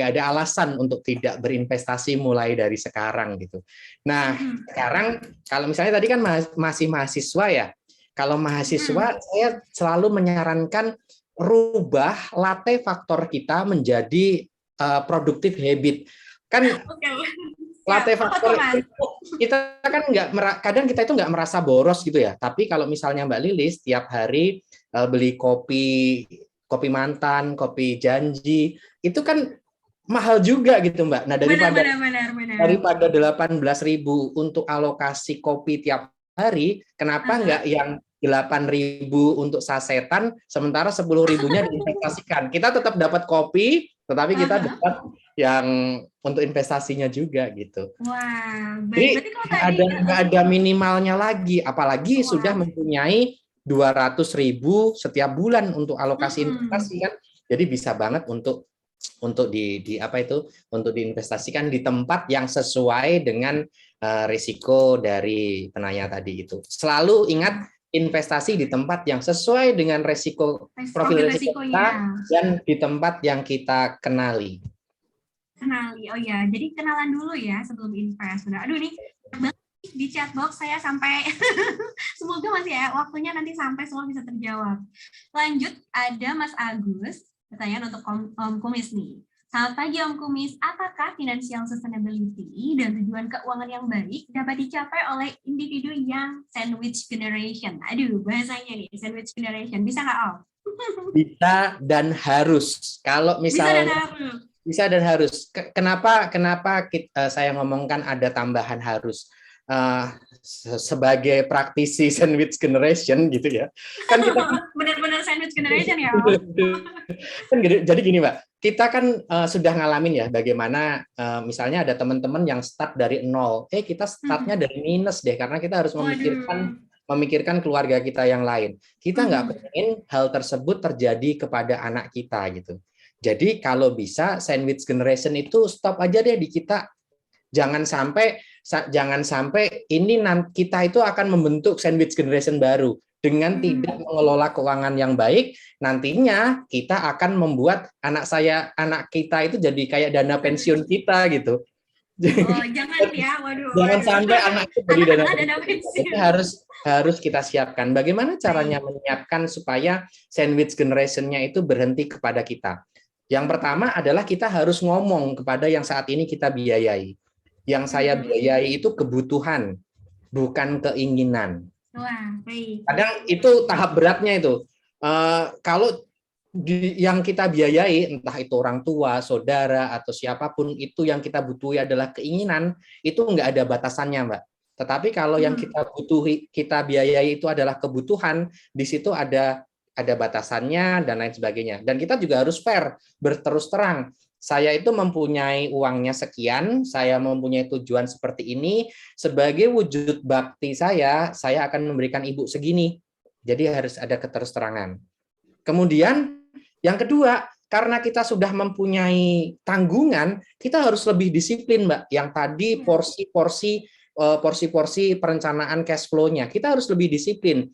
ada alasan untuk tidak berinvestasi mulai dari sekarang gitu. Nah, sekarang kalau misalnya tadi kan masih mahasiswa ya. Kalau mahasiswa saya selalu menyarankan rubah latte faktor kita menjadi produktif habit. Kan latte faktor itu kita kan kadang kita itu nggak merasa boros gitu ya. Tapi kalau misalnya Mbak Lilis tiap hari beli kopi mantan, kopi janji, itu kan mahal juga gitu Mbak. Nah daripada 18.000 untuk alokasi kopi tiap hari, kenapa nggak yang 8.000 untuk sasetan, sementara 10.000-nya diinvestasikan. Kita tetap dapat kopi, tetapi kita dapat yang untuk investasinya juga gitu. Wah, baik. Jadi nggak ada minimalnya lagi, apalagi sudah mempunyai 200.000 setiap bulan untuk alokasi investasi kan. Jadi bisa banget untuk untuk diinvestasikan di tempat yang sesuai dengan risiko dari penanya tadi itu. Selalu ingat investasi di tempat yang sesuai dengan profil risiko kita dan di tempat yang kita kenali. Oh ya, jadi kenalan dulu ya sebelum invest. Aduh nih di chat box saya sampai semoga masih ya waktunya nanti sampai semua bisa terjawab. Lanjut ada Mas Agus, pertanyaan untuk Om Kumis nih. Selamat pagi Om Kumis, apakah financial sustainability dan tujuan keuangan yang baik dapat dicapai oleh individu yang sandwich generation? Aduh, bahasanya nih, sandwich generation. Bisa nggak Om? Bisa dan harus. Kalau misalnya bisa dan harus. Kenapa saya ngomongkan ada tambahan harus? Sebagai praktisi sandwich generation gitu ya. Kan kita benar-benar sandwich generation ya. Kan jadi gini, Mbak. Kita kan sudah ngalamin ya bagaimana misalnya ada teman-teman yang start dari nol. Kita startnya dari minus deh karena kita harus memikirkan keluarga kita yang lain. Kita nggak pengen hal tersebut terjadi kepada anak kita gitu. Jadi kalau bisa sandwich generation itu stop aja deh di kita. Jangan sampai ini kita itu akan membentuk sandwich generation baru dengan tidak mengelola keuangan yang baik. Nantinya kita akan membuat anak kita itu jadi kayak dana pensiun kita gitu. Jangan ya, waduh. Jangan sampai anak itu jadi dana pensiun. Jadi harus kita siapkan. Bagaimana caranya menyiapkan supaya sandwich generation-nya itu berhenti kepada kita? Yang pertama adalah kita harus ngomong kepada yang saat ini kita biayai. Yang saya biayai itu kebutuhan, bukan keinginan. Wah, baik. Kadang itu tahap beratnya itu. Kalau yang kita biayai, entah itu orang tua, saudara, atau siapapun itu yang kita butuhi adalah keinginan, itu nggak ada batasannya, Mbak. Tetapi kalau yang kita biayai itu adalah kebutuhan, di situ ada batasannya dan lain sebagainya. Dan kita juga harus fair, berterus terang. Saya itu mempunyai uangnya sekian, saya mempunyai tujuan seperti ini, sebagai wujud bakti saya akan memberikan ibu segini. Jadi harus ada keterus-terangan. Kemudian yang kedua, karena kita sudah mempunyai tanggungan, kita harus lebih disiplin, Mbak. Yang tadi porsi-porsi perencanaan cash flow-nya, kita harus lebih disiplin.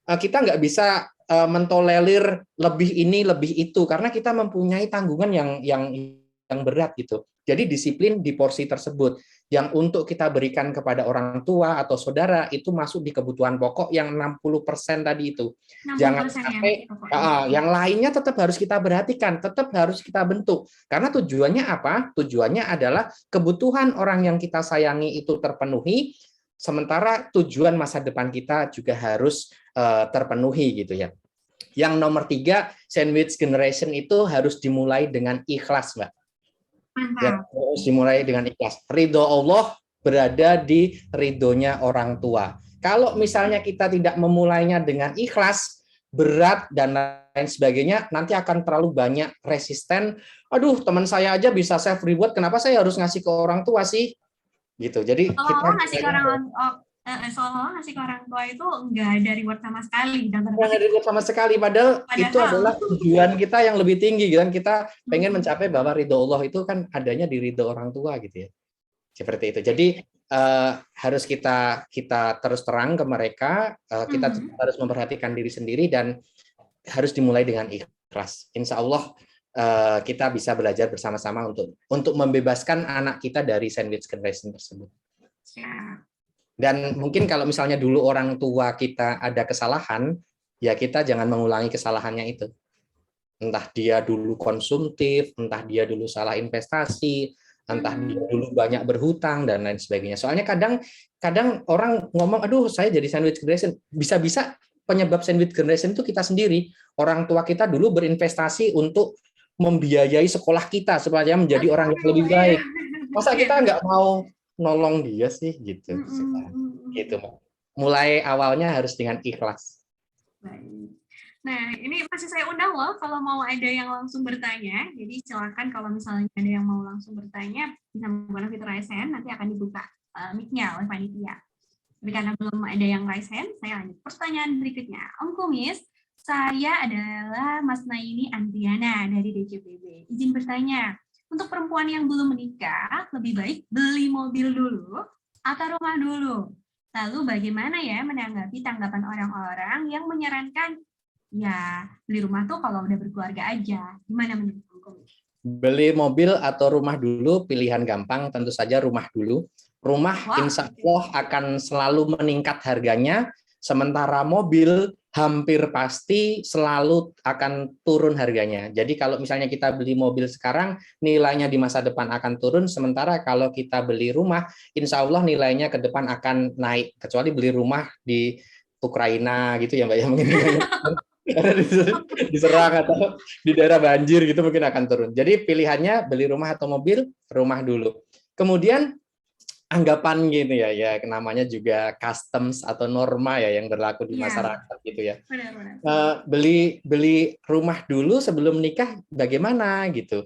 Kita nggak bisa mentolerir lebih ini lebih itu karena kita mempunyai tanggungan yang berat gitu. Jadi disiplin di porsi tersebut yang untuk kita berikan kepada orang tua atau saudara itu masuk di kebutuhan pokok yang 60% tadi itu. Jangan sampai yang lainnya tetap harus kita perhatikan, tetap harus kita bentuk. Karena tujuannya apa? Tujuannya adalah kebutuhan orang yang kita sayangi itu terpenuhi, sementara tujuan masa depan kita juga harus terpenuhi gitu ya. Yang nomor 3, sandwich generation itu harus dimulai dengan ikhlas, Mbak. Ya, harus dimulai dengan ikhlas. Ridho Allah berada di ridhonya orang tua. Kalau misalnya kita tidak memulainya dengan ikhlas, berat dan lain sebagainya, nanti akan terlalu banyak resisten. Aduh, teman saya aja bisa self reward, kenapa saya harus ngasih ke orang tua sih? Gitu. Jadi kita Seolah-olah ngasih ke seolah-olah ngasih ke orang tua itu enggak ada reward sama sekali. Dan nggak ada reward sama sekali, padahal itu adalah tujuan kita yang lebih tinggi, kan? Kita pengen mencapai bahwa ridho Allah itu kan adanya di ridho orang tua, gitu ya. Seperti itu. Jadi harus kita terus terang ke mereka, kita harus memperhatikan diri sendiri dan harus dimulai dengan ikhlas. Insya Allah kita bisa belajar bersama-sama untuk membebaskan anak kita dari sandwich generation tersebut. Dan mungkin kalau misalnya dulu orang tua kita ada kesalahan, ya kita jangan mengulangi kesalahannya itu. Entah dia dulu konsumtif, entah dia dulu salah investasi, entah dia dulu banyak berhutang dan lain sebagainya. Soalnya kadang orang ngomong, aduh saya jadi sandwich generation. Bisa-bisa penyebab sandwich generation itu kita sendiri. Orang tua kita dulu berinvestasi untuk membiayai sekolah kita supaya menjadi orang yang lebih baik. Masa kita nggak mau nolong dia sih, gitu. Gitu. Mulai awalnya harus dengan ikhlas. Baik. Nah, ini masih saya undang loh kalau mau ada yang langsung bertanya. Jadi silakan kalau misalnya ada yang mau langsung bertanya bisa menggunakan fitur raise hand, nanti akan dibuka mic-nya oleh panitia. Tapi karena belum ada yang raise hand, saya lanjut pertanyaan berikutnya. Om Kumis, saya adalah Mas Naini Andriana dari DJPB. Izin bertanya, untuk perempuan yang belum menikah, lebih baik beli mobil dulu atau rumah dulu? Lalu bagaimana ya menanggapi tanggapan orang-orang yang menyarankan ya beli rumah tuh kalau udah berkeluarga aja? Gimana menurut Om? Beli mobil atau rumah dulu, pilihan gampang, tentu saja rumah dulu. Rumah insya Allah akan selalu meningkat harganya, sementara mobil hampir pasti selalu akan turun harganya. Jadi kalau misalnya kita beli mobil sekarang, nilainya di masa depan akan turun, sementara kalau kita beli rumah, insya Allah nilainya ke depan akan naik, kecuali beli rumah di Ukraina gitu ya Mbak ya, mungkin diserang atau di daerah banjir gitu mungkin akan turun. Jadi pilihannya beli rumah atau mobil, rumah dulu. Kemudian anggapan gitu ya, namanya juga customs atau norma ya yang berlaku di masyarakat gitu ya. Beli rumah dulu sebelum nikah bagaimana gitu.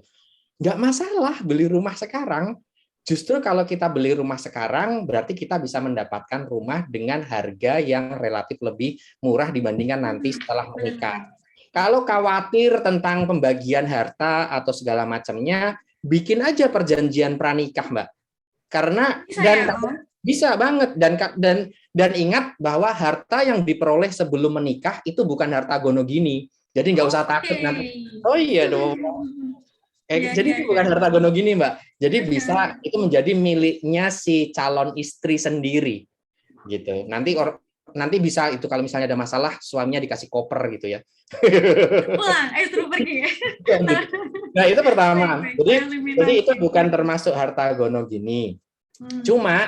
Nggak masalah beli rumah sekarang. Justru kalau kita beli rumah sekarang berarti kita bisa mendapatkan rumah dengan harga yang relatif lebih murah dibandingkan nanti setelah menikah. Kalau khawatir tentang pembagian harta atau segala macamnya, bikin aja perjanjian pranikah, Mbak. Karena bisa banget dan ingat bahwa harta yang diperoleh sebelum menikah itu bukan harta gono gini. Jadi nggak usah takut nanti. Oh iya dong. Jadi itu bukan harta gono gini, Mbak. Jadi bisa itu menjadi miliknya si calon istri sendiri. Gitu. Nanti bisa itu kalau misalnya ada masalah suaminya dikasih koper gitu ya. Pulang, suruh pergi. Nah, itu pertama. Jadi itu bukan termasuk harta gono gini. Cuma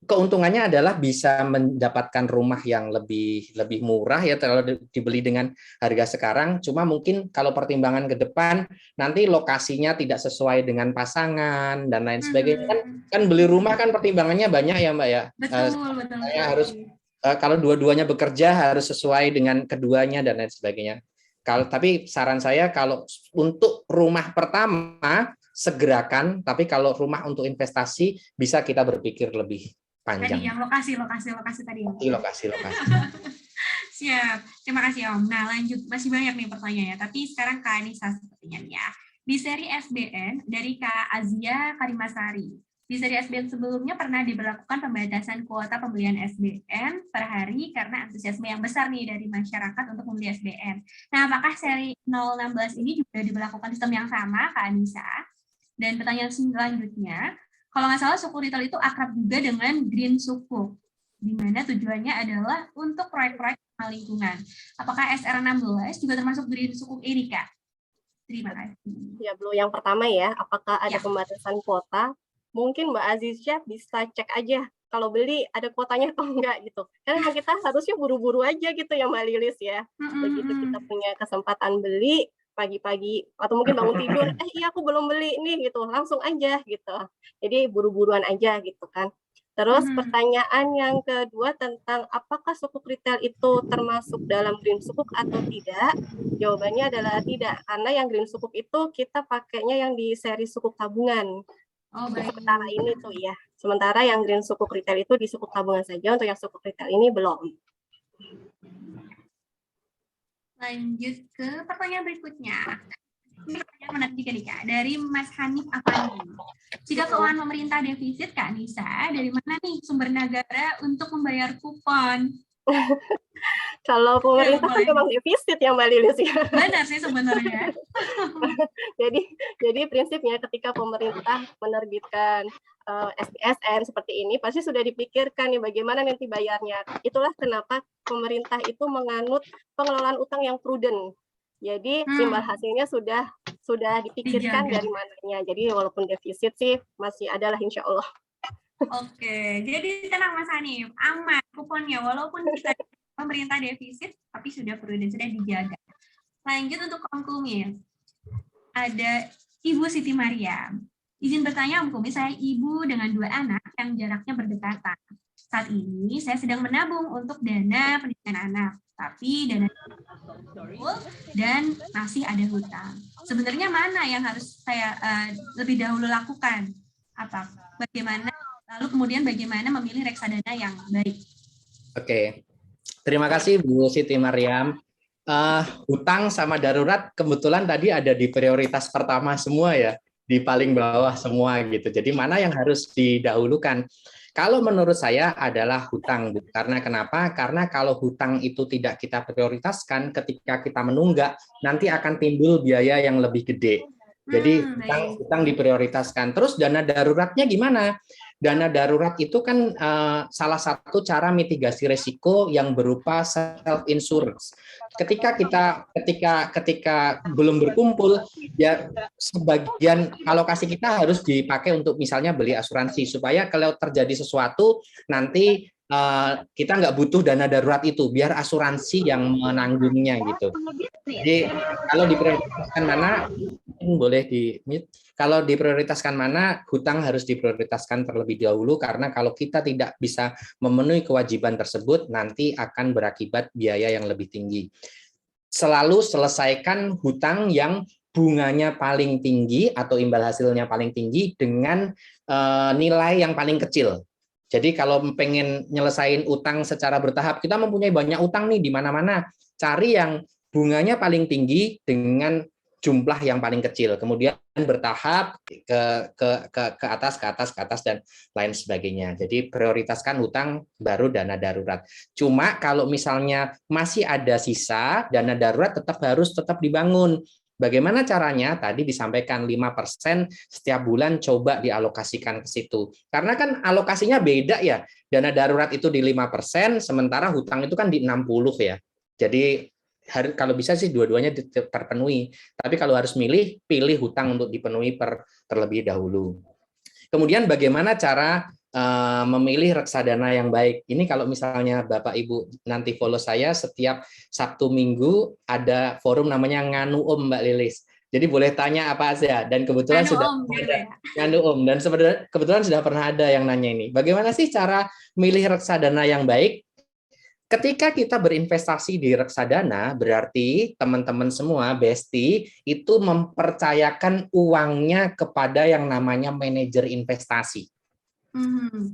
keuntungannya adalah bisa mendapatkan rumah yang lebih murah ya kalau dibeli dengan harga sekarang. Cuma mungkin kalau pertimbangan ke depan nanti lokasinya tidak sesuai dengan pasangan dan lain sebagainya. Kan beli rumah kan pertimbangannya banyak ya Mbak ya. Betul. Saya harus kalau dua-duanya bekerja harus sesuai dengan keduanya dan lain sebagainya. Tapi saran saya kalau untuk rumah pertama segerakan, tapi kalau rumah untuk investasi bisa kita berpikir lebih panjang. Tadi yang lokasi tadi. Lokasi. Siap, terima kasih Om. Nah lanjut, masih banyak nih pertanyaannya, tapi sekarang Kak Anissa sepertinya ya. Di seri SBN dari Kak Azia Karimasari. Di seri SBN sebelumnya pernah diberlakukan pembatasan kuota pembelian SBN per hari karena antusiasme yang besar nih dari masyarakat untuk membeli SBN. Nah, apakah seri 016 ini juga diberlakukan sistem yang sama, Kak Anissa? Dan pertanyaan selanjutnya, kalau nggak salah suku retail itu akrab juga dengan Green Sukuk, di mana tujuannya adalah untuk proyek-proyek lingkungan. Apakah SR16 juga termasuk Green Sukuk ini, Kak? Terima kasih. Ya, belum yang pertama ya, apakah ada pembatasan kuota? Mungkin Mbak Azizya bisa cek aja kalau beli ada kuotanya atau enggak gitu. Karena memang kita harusnya buru-buru aja gitu ya Mbak Lilis ya. Begitu kita punya kesempatan beli pagi-pagi atau mungkin bangun tidur, iya aku belum beli nih gitu, langsung aja gitu. Jadi buru-buruan aja gitu kan. Terus pertanyaan yang kedua tentang apakah sukuk retail itu termasuk dalam green sukuk atau tidak? Jawabannya adalah tidak, karena yang green sukuk itu kita pakainya yang di seri sukuk tabungan. Oh, baik. Sementara ini tuh ya. Sementara yang green sukuk retail itu di sukuk tabungan saja, untuk yang sukuk retail ini belum. Lanjut ke pertanyaan berikutnya. Ini pertanyaan menarik juga nih Kak, dari Mas Hanif Afandi. Jika keuangan pemerintah defisit Kak Nisa, dari mana nih sumber negara untuk membayar kupon? Kalau pemerintah kan memang defisit ya Mbak Lilis ya. Benar sih sebenarnya. Jadi prinsipnya ketika pemerintah menerbitkan SPSN seperti ini, pasti sudah dipikirkan nih bagaimana nanti bayarnya. Itulah kenapa pemerintah itu menganut pengelolaan utang yang prudent. Jadi imbal hasilnya sudah dipikirkan dari mananya. Jadi walaupun defisit sih masih adalah insya Allah. Oke, jadi tenang Mas Hanif, aman kuponnya walaupun kita pemerintah defisit, tapi sudah prudent, sudah dijaga. Lanjut untuk Om Kumis, ada Ibu Siti Mariam. Izin bertanya Om Kumis, saya ibu dengan 2 anak yang jaraknya berdekatan. Saat ini saya sedang menabung untuk dana pendidikan anak, tapi dana dan masih ada hutang. Sebenarnya mana yang harus saya lebih dahulu lakukan? Bagaimana? Lalu kemudian bagaimana memilih reksadana yang baik? Oke, terima kasih Bu Siti Mariam. Hutang sama darurat kebetulan tadi ada di prioritas pertama semua ya, di paling bawah semua gitu. Jadi mana yang harus didahulukan? Kalau menurut saya adalah hutang, Bu. Karena kenapa? Karena kalau hutang itu tidak kita prioritaskan, ketika kita menunggak, nanti akan timbul biaya yang lebih gede. Jadi hutang diprioritaskan. Terus dana daruratnya gimana? Dana darurat itu kan salah satu cara mitigasi risiko yang berupa self insurance. Ketika belum berkumpul, ya sebagian alokasi kita harus dipakai untuk misalnya beli asuransi supaya kalau terjadi sesuatu nanti kita nggak butuh dana darurat itu, biar asuransi yang menanggungnya gitu. Jadi kalau diprioritaskan mana, boleh di-mute. Kalau diprioritaskan mana, hutang harus diprioritaskan terlebih dahulu karena kalau kita tidak bisa memenuhi kewajiban tersebut, nanti akan berakibat biaya yang lebih tinggi. Selalu selesaikan hutang yang bunganya paling tinggi atau imbal hasilnya paling tinggi dengan nilai yang paling kecil. Jadi kalau pengen nyelesain utang secara bertahap, kita mempunyai banyak utang nih di mana-mana, cari yang bunganya paling tinggi dengan jumlah yang paling kecil, kemudian bertahap ke atas dan lain sebagainya. Jadi prioritaskan hutang baru dana darurat. Cuma kalau misalnya masih ada sisa, dana darurat tetap dibangun. Bagaimana caranya? Tadi disampaikan 5% setiap bulan coba dialokasikan ke situ. Karena kan alokasinya beda ya. Dana darurat itu di 5%, sementara hutang itu kan di 60 ya. Jadi kalau bisa sih dua-duanya terpenuhi. Tapi kalau harus pilih hutang untuk dipenuhi terlebih dahulu. Kemudian bagaimana cara memilih reksadana yang baik? Ini kalau misalnya Bapak Ibu nanti follow saya, setiap Sabtu Minggu ada forum namanya Nganu Om Mbak Lilis. Jadi boleh tanya apa aja, dan kebetulan dan kebetulan sudah pernah ada yang nanya ini. Bagaimana sih cara milih reksadana yang baik? Ketika kita berinvestasi di reksadana, berarti teman-teman semua, Besti, itu mempercayakan uangnya kepada yang namanya manajer investasi.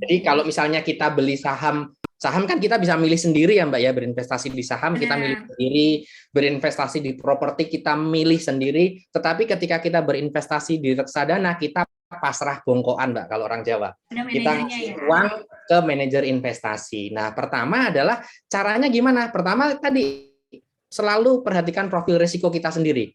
Jadi kalau misalnya kita beli saham kan kita bisa milih sendiri ya Mbak ya, berinvestasi di saham kita milih sendiri, berinvestasi di properti kita milih sendiri, tetapi ketika kita berinvestasi di reksadana, kita pasrah bongkoan Mbak kalau orang Jawa. Kita ngasih uang ke manajer investasi. Nah, pertama adalah caranya gimana? Pertama tadi selalu perhatikan profil risiko kita sendiri.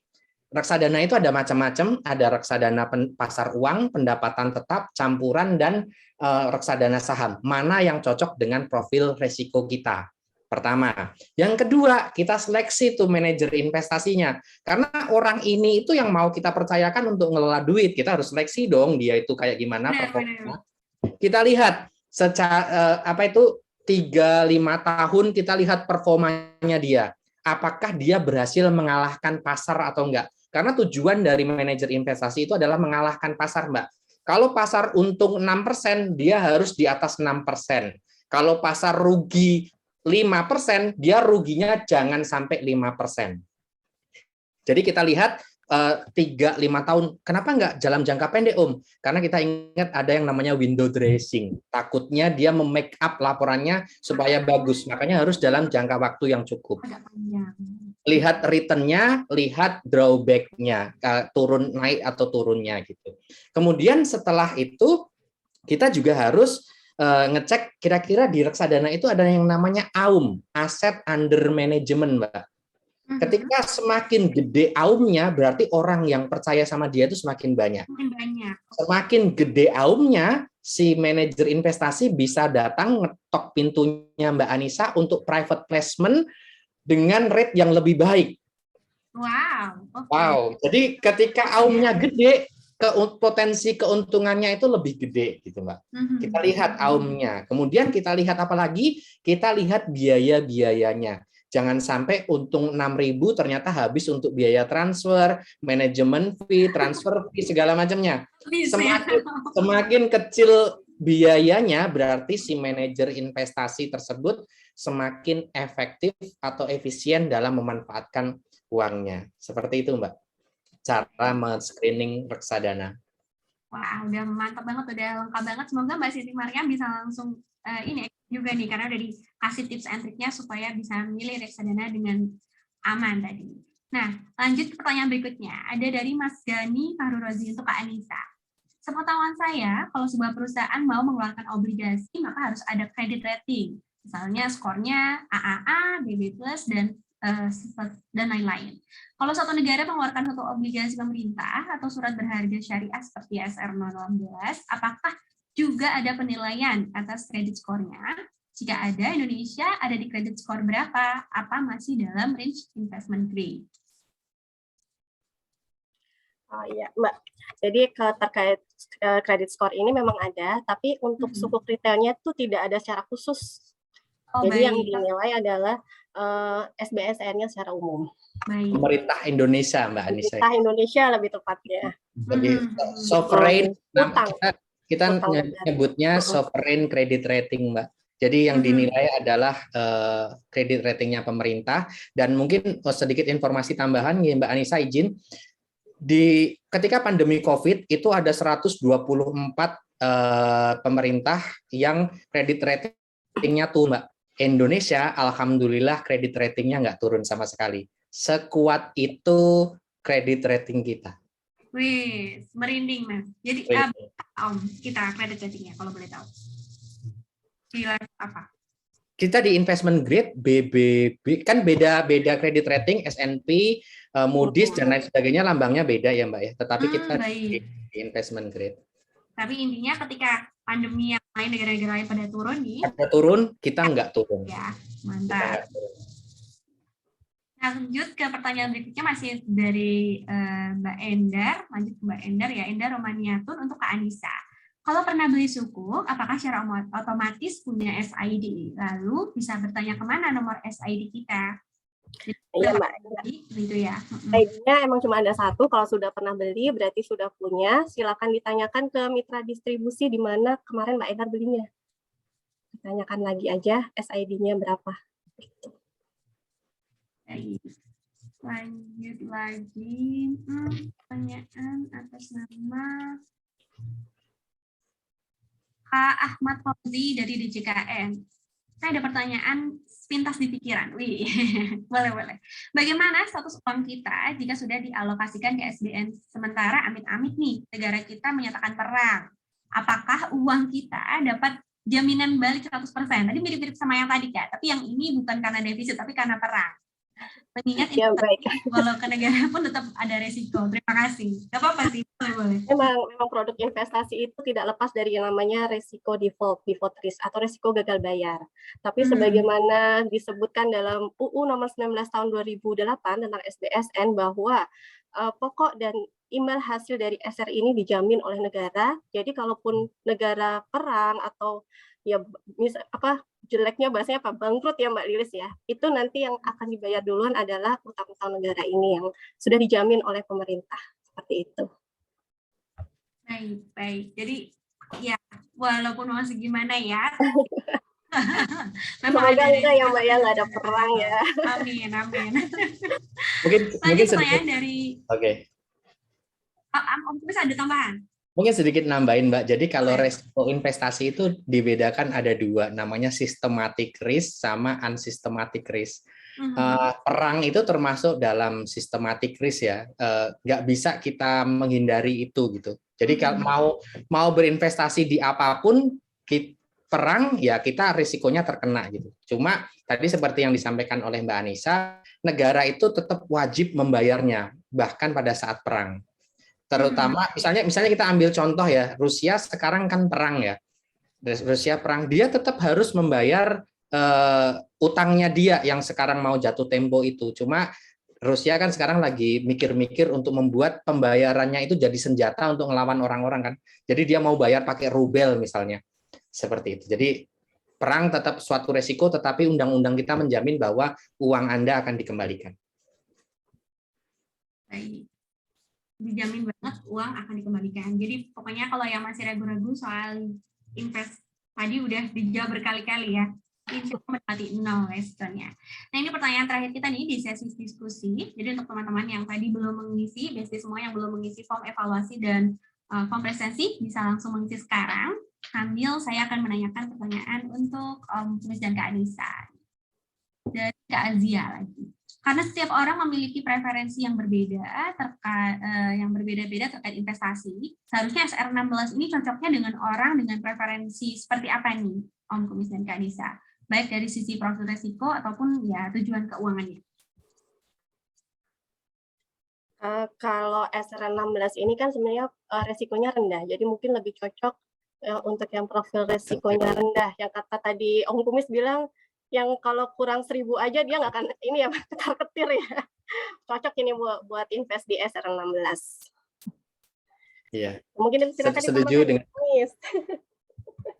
Reksadana itu ada macam-macam, ada reksadana pasar uang, pendapatan tetap, campuran, dan reksadana saham. Mana yang cocok dengan profil risiko kita? Pertama. Yang kedua, kita seleksi tuh manajer investasinya. Karena orang ini itu yang mau kita percayakan untuk ngelola duit. Kita harus seleksi dong dia itu kayak gimana performanya. Kita lihat secara 3-5 tahun kita lihat performanya dia. Apakah dia berhasil mengalahkan pasar atau enggak? Karena tujuan dari manajer investasi itu adalah mengalahkan pasar, Mbak. Kalau pasar untung 6%, dia harus di atas 6%. Kalau pasar rugi 5%, dia ruginya jangan sampai 5%. Jadi kita lihat 3-5 tahun. Kenapa nggak dalam jangka pendek, Om? Karena kita ingat ada yang namanya window dressing. Takutnya dia memake up laporannya supaya bagus. Makanya harus dalam jangka waktu yang cukup. Lihat return-nya, lihat drawback-nya, turun naik atau turunnya gitu. Kemudian setelah itu kita juga harus ngecek kira-kira di reksadana itu ada yang namanya AUM, Asset Under Management, Mbak. Ketika semakin gede AUM-nya, berarti orang yang percaya sama dia itu semakin banyak. Semakin gede AUM-nya, si manajer investasi bisa datang ngetok pintunya Mbak Anissa untuk private placement dengan rate yang lebih baik. Wow. Okay. Wow. Jadi ketika AUM-nya gede, potensi keuntungannya itu lebih gede gitu, Mbak. Kita lihat AUM-nya. Kemudian kita lihat apa lagi? Kita lihat biaya-biayanya. Jangan sampai untung 6.000 ternyata habis untuk biaya transfer, manajemen fee, transfer fee, segala macamnya. Semakin kecil biayanya, berarti si manajer investasi tersebut semakin efektif atau efisien dalam memanfaatkan uangnya. Seperti itu, Mbak. Cara men-screening reksadana. Wah, udah mantap banget, udah lengkap banget. Semoga Mbak Siti Mariam bisa langsung ini juga nih, karena udah dikasih tips and triknya supaya bisa memilih reksadana dengan aman tadi. Nah, lanjut ke pertanyaan berikutnya. Ada dari Mas Gani Fahru Rozi untuk Kak Anissa. Sepengetahuan saya, kalau sebuah perusahaan mau mengeluarkan obligasi, maka harus ada credit rating. Misalnya skornya AAA, BB+, dan lain-lain. Kalau suatu negara mengeluarkan suatu obligasi pemerintah atau surat berharga syariah seperti SR016, apakah juga ada penilaian atas kredit skornya? Jika ada, Indonesia ada di kredit skor berapa? Apa masih dalam range investment grade? Oh iya, Mbak. Jadi terkait kredit skor ini memang ada, tapi untuk suku retailnya itu tidak ada secara khusus. Jadi yang dinilai adalah SBSN-nya secara umum. Baik. Pemerintah Indonesia, Mbak Anissa. Pemerintah Indonesia lebih tepatnya. Lebih sovereign. Kita nyebutnya sovereign credit rating, Mbak. Jadi yang dinilai adalah kredit ratingnya pemerintah. Dan mungkin sedikit informasi tambahan, ya Mbak Anissa izin. Ketika pandemi COVID itu ada 124 pemerintah yang kredit ratingnya tuh, Mbak. Indonesia, alhamdulillah kredit ratingnya nggak turun sama sekali. Sekuat itu kredit rating kita. Wih, merinding, Mas. Jadi kita kredit ratingnya kalau boleh tahu. Di apa? Kita di investment grade BBB, kan beda kredit rating, S&P, Moody's dan lain sebagainya lambangnya beda ya Mbak ya. Tetapi kita di investment grade. Tapi intinya ketika pandemi yang lain, negara-negara lain pada turun nih. Pada turun, kita nggak turun. Ya, mantap. Lanjut ke pertanyaan berikutnya masih dari Mbak Endar. Lanjut ke Mbak Endar ya, Endar Romaniatun untuk Kak Anissa. Kalau pernah beli sukuk, apakah secara otomatis punya SID? Lalu bisa bertanya kemana nomor SID kita? Iya Mbak. Gitu ya. SID-nya emang cuma ada satu. Kalau sudah pernah beli berarti sudah punya. Silakan ditanyakan ke mitra distribusi di mana kemarin Mbak Endar belinya. Tanyakan lagi aja SID-nya berapa. Baik. Lanjut lagi. Pertanyaan atas nama Kak Ahmad Fauzi dari DJKN. Saya ada pertanyaan pintas di pikiran. Wih, boleh. Bagaimana status uang kita jika sudah dialokasikan ke SBN sementara amit-amit nih negara kita menyatakan perang? Apakah uang kita dapat jaminan balik 100%? Tadi mirip-mirip sama yang tadi ya, tapi yang ini bukan karena defisit tapi karena perang. Mengingat ya, kalau ke negara pun tetap ada resiko. Terima kasih. Gak apa-apa sih, boleh. Memang produk investasi itu tidak lepas dari yang namanya resiko default risk, atau resiko gagal bayar. Tapi sebagaimana disebutkan dalam UU nomor 19 tahun 2008 tentang SBSN bahwa pokok dan imbal hasil dari SR ini dijamin oleh negara. Jadi kalaupun negara perang atau ya jeleknya bahasanya bangkrut ya Mbak Lilis ya, itu nanti yang akan dibayar duluan adalah utang-utang negara ini yang sudah dijamin oleh pemerintah, seperti itu. Baik, baik. Jadi ya walaupun masih gimana ya, memang Semoga ada enggak ya Mbak ya, resiko nggak ada dan perang ya. amin, amin. Mungkin Lanjut sedikit. pertanyaan dari Oke. Om Kumis, ada tambahan? Mungkin sedikit nambahin, Mbak. Jadi kalau Boleh. resiko investasi itu dibedakan ada dua, namanya systematic risk sama unsystematic risk. Perang itu termasuk dalam systematic risk ya. Nggak bisa kita menghindari itu gitu. Jadi kalau mau berinvestasi di apapun, perang ya kita risikonya terkena gitu. Cuma tadi seperti yang disampaikan oleh Mbak Anissa, negara itu tetap wajib membayarnya bahkan pada saat perang. Terutama misalnya kita ambil contoh ya, Rusia sekarang kan perang ya. Rusia perang, dia tetap harus membayar utangnya dia yang sekarang mau jatuh tempo itu. Cuma Rusia kan sekarang lagi mikir-mikir untuk membuat pembayarannya itu jadi senjata untuk melawan orang-orang kan. Jadi dia mau bayar pakai rubel misalnya. Seperti itu. Jadi perang tetap suatu resiko, tetapi undang-undang kita menjamin bahwa uang Anda akan dikembalikan. Baik. Dijamin banget uang akan dikembalikan. Jadi pokoknya kalau yang masih ragu-ragu soal invest tadi udah dijawab berkali-kali ya. Insya Allah mendapati nol resikonya. Nah, ini pertanyaan terakhir kita nih di sesi diskusi. Jadi untuk teman-teman yang tadi belum mengisi, biasanya semua yang belum mengisi form evaluasi dan form presensi bisa langsung mengisi sekarang. Sambil saya akan menanyakan pertanyaan untuk Om Kumis dan Kak Anissa. Dan Kak Azia lagi. Karena setiap orang memiliki preferensi yang berbeda terkait investasi. Seharusnya SR16 ini cocoknya dengan orang dengan preferensi seperti apa nih, Om Kumis dan Kak Nisa? Baik dari sisi profil resiko ataupun ya tujuan keuangannya. Kalau SR16 ini kan sebenarnya resikonya rendah, jadi mungkin lebih cocok untuk yang profil resikonya rendah. Yang kata tadi Om Kumis bilang, yang kalau kurang 1.000 aja dia nggak akan ini ya ketar-ketir ya. Cocok ini buat invest di SR16. Iya. Mungkin silakan setuju dengan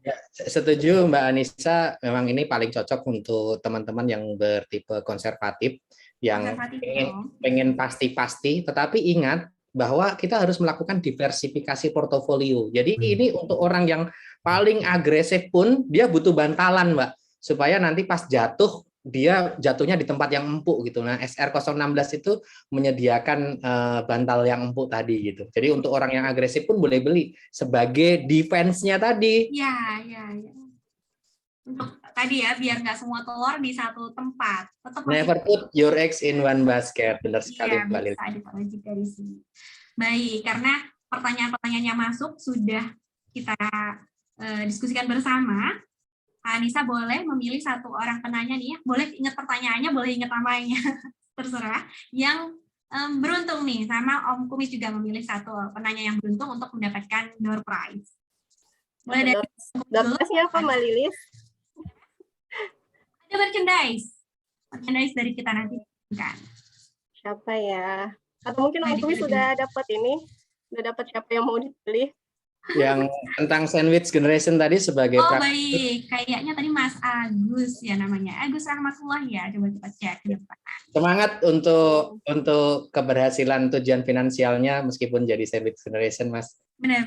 ya, setuju Mbak Anissa, memang ini paling cocok untuk teman-teman yang bertipe konservatif, yang pengen pasti-pasti, tetapi ingat bahwa kita harus melakukan diversifikasi portofolio. Jadi ini untuk orang yang paling agresif pun dia butuh bantalan, Mbak, supaya nanti pas jatuh dia jatuhnya di tempat yang empuk gitu. Nah, SR016 itu menyediakan bantal yang empuk tadi gitu. Jadi untuk orang yang agresif pun boleh beli sebagai defense-nya tadi. Ya. Untuk tadi ya, biar nggak semua telur di satu tempat. Tetap Never put your eggs in one basket. Benar sekali, Mbak Lili. Bisa ditaruh juga di sini. Baik, karena pertanyaan-pertanyaan yang masuk sudah kita diskusikan bersama. Anissa boleh memilih satu orang penanya nih ya. Boleh ingat pertanyaannya, boleh ingat namanya. Terserah. Yang beruntung nih, sama Om Kumis juga memilih satu penanya yang beruntung untuk mendapatkan door prize. Boleh dari door prize-nya apa, Mbak Lilis? Ada merchandise dari kita nanti kan. Siapa ya? Atau mungkin Om Kumis sudah dapat ini? Sudah dapat siapa yang mau dipilih? Yang tentang sandwich generation tadi sebagai baik, kayaknya tadi Mas Agus ya namanya, Agus Rahmatullah ya, coba kita cek ke depan. Semangat untuk keberhasilan tujuan finansialnya meskipun jadi sandwich generation, Mas. Benar.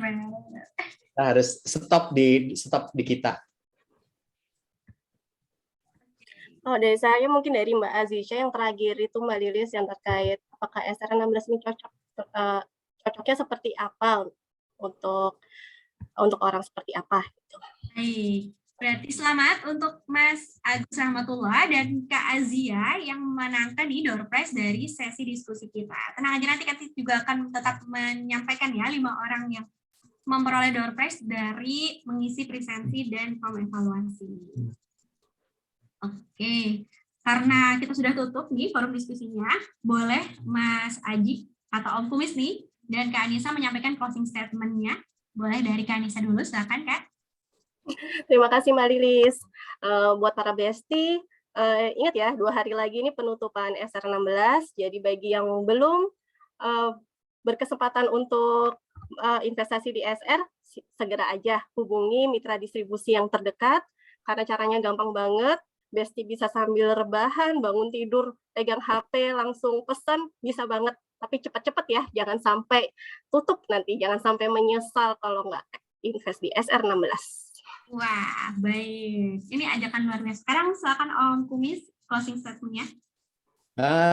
Kita harus stop di kita. Oh, dari saya mungkin dari Mbak Azisha yang terakhir itu Mbak Lilis yang terkait apakah SR16 ini cocoknya seperti apa untuk orang seperti apa gitu. Baik, berarti selamat untuk Mas Agus Rahmatullah dan Kak Azia yang memenangkan di door prize dari sesi diskusi kita. Tenang aja, nanti kita juga akan tetap menyampaikan ya 5 orang yang memperoleh door prize dari mengisi presensi dan form evaluasi. Oke, karena kita sudah tutup nih forum diskusinya, boleh Mas Aji atau Om Kumis nih dan Kak Anissa menyampaikan closing statement-nya. Boleh dari Kak Anissa dulu, silakan Kak. Terima kasih Mbak Lilis. Buat para besti, ingat ya 2 hari lagi ini penutupan SR16. Jadi bagi yang belum berkesempatan untuk investasi di SR, segera aja hubungi mitra distribusi yang terdekat, karena caranya gampang banget. Besti bisa sambil rebahan, bangun tidur, pegang HP, langsung pesan, bisa banget Tapi cepat-cepat ya, jangan sampai tutup nanti, jangan sampai menyesal kalau nggak invest di SR16. Wah, baik. Ini ajakan luar biasa. Sekarang silakan Om Kumis, closing statement-nya.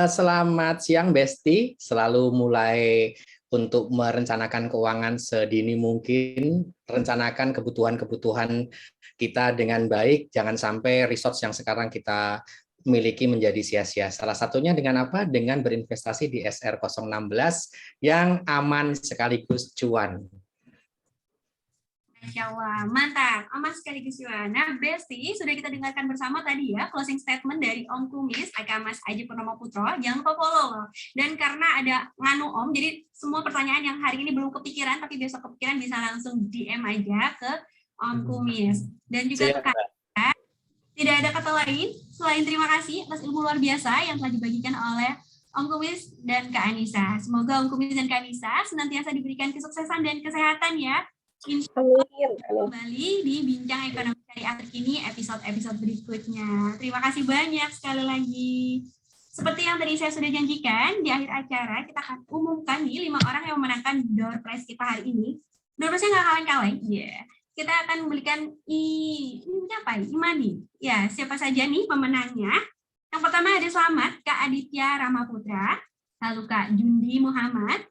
Selamat siang Besti, selalu mulai untuk merencanakan keuangan sedini mungkin, rencanakan kebutuhan-kebutuhan kita dengan baik, jangan sampai resource yang sekarang kita miliki menjadi sia-sia. Salah satunya dengan apa? Dengan berinvestasi di SR016 yang aman sekaligus cuan. Masya Allah, mantap. Aman sekaligus cuan. Nah, Besti, sudah kita dengarkan bersama tadi ya, closing statement dari Om Kumis, aka Mas Aji Purnomo Putro. Jangan lupa follow loh. Dan karena ada nganu Om, jadi semua pertanyaan yang hari ini belum kepikiran, tapi besok kepikiran bisa langsung DM aja ke Om Kumis. Dan juga ke Kak, tidak ada kata lain selain terima kasih atas ilmu luar biasa yang telah dibagikan oleh Om Kumis dan Kak Anissa. Semoga Om Kumis dan Kak Anissa senantiasa diberikan kesuksesan dan kesehatan ya. Kembali di Bincang Ekonomi Syariah Terkini episode-episode berikutnya. Terima kasih banyak sekali lagi. Seperti yang tadi saya sudah janjikan, di akhir acara kita akan umumkan nih 5 orang yang memenangkan door prize kita hari ini. Door prize-nya nggak kaleng-kaleng, ya. Kita akan memberikan ini apa? Imani. Ya, siapa saja nih pemenangnya? Yang pertama ada selamat Kak Aditya Ramaputra, lalu Kak Jundi Muhammad,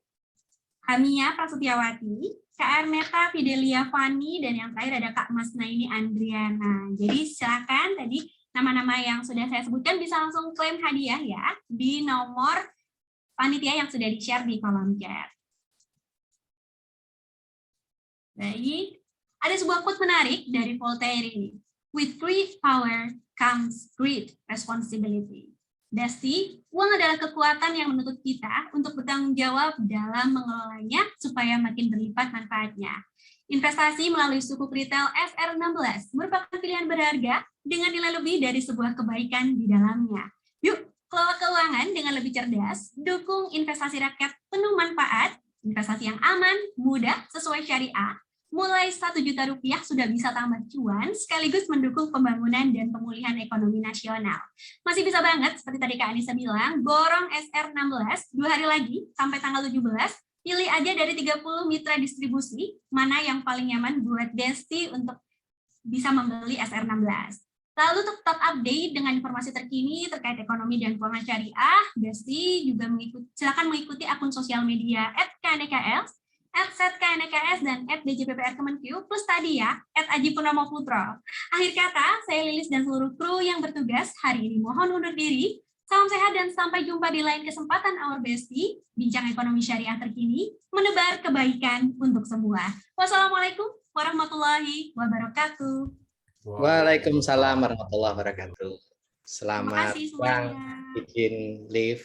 Hamia Prasutiawati, Kak Erneta Fidelia Fani, dan yang terakhir ada Kak Masnaini Andriana. Jadi silakan tadi nama-nama yang sudah saya sebutkan bisa langsung klaim hadiah ya di nomor panitia yang sudah di-share di kolom chat. Baik, ada sebuah quote menarik dari Voltaire ini. With great power comes great responsibility. Besti, uang adalah kekuatan yang menuntut kita untuk bertanggung jawab dalam mengelolanya supaya makin berlipat manfaatnya. Investasi melalui sukuk retail SR16 merupakan pilihan berharga dengan nilai lebih dari sebuah kebaikan di dalamnya. Yuk, kelola keuangan dengan lebih cerdas, dukung investasi rakyat penuh manfaat, investasi yang aman, mudah, sesuai syariah, mulai 1 juta rupiah sudah bisa tambah cuan, sekaligus mendukung pembangunan dan pemulihan ekonomi nasional. Masih bisa banget, seperti tadi Kak Anissa bilang, borong SR16 2 hari lagi, sampai tanggal 17, pilih aja dari 30 mitra distribusi, mana yang paling nyaman buat Besti untuk bisa membeli SR16. Lalu untuk tetap update dengan informasi terkini terkait ekonomi dan keuangan syariah, Besti juga silakan mengikuti akun sosial media @knks, @KNKS dan @DJPPR Kemenkeu, plus tadi ya, @Aji Purnomo Putro. Akhir kata, saya Lilis dan seluruh kru yang bertugas hari ini mohon undur diri. Salam sehat dan sampai jumpa di lain kesempatan Our Besti, Bincang Ekonomi Syariah Terkini, menebar kebaikan untuk semua. Wassalamualaikum warahmatullahi wabarakatuh. Waalaikumsalam warahmatullahi wabarakatuh. Selamat kasih siang, semuanya. bikin live.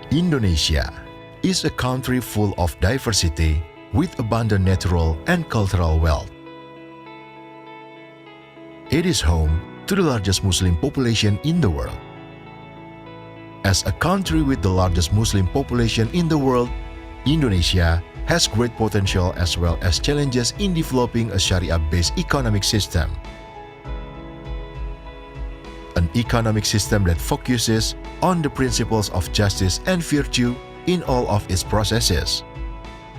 Indonesia is a country full of diversity with abundant natural and cultural wealth. It is home to the largest Muslim population in the world. As a country with the largest Muslim population in the world, Indonesia has great potential as well as challenges in developing a Sharia-based economic system. an economic system that focuses on the principles of justice and virtue in all of its processes.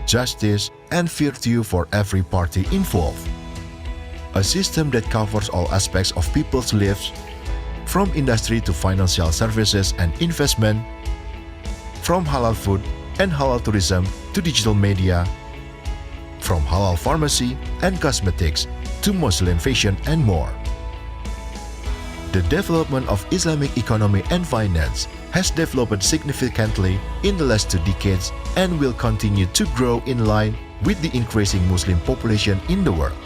Justice and virtue for every party involved. A system that covers all aspects of people's lives, from industry to financial services and investment, from halal food and halal tourism to digital media, from halal pharmacy and cosmetics to Muslim fashion and more. The development of Islamic economy and finance has developed significantly in the last 2 decades and will continue to grow in line with the increasing Muslim population in the world.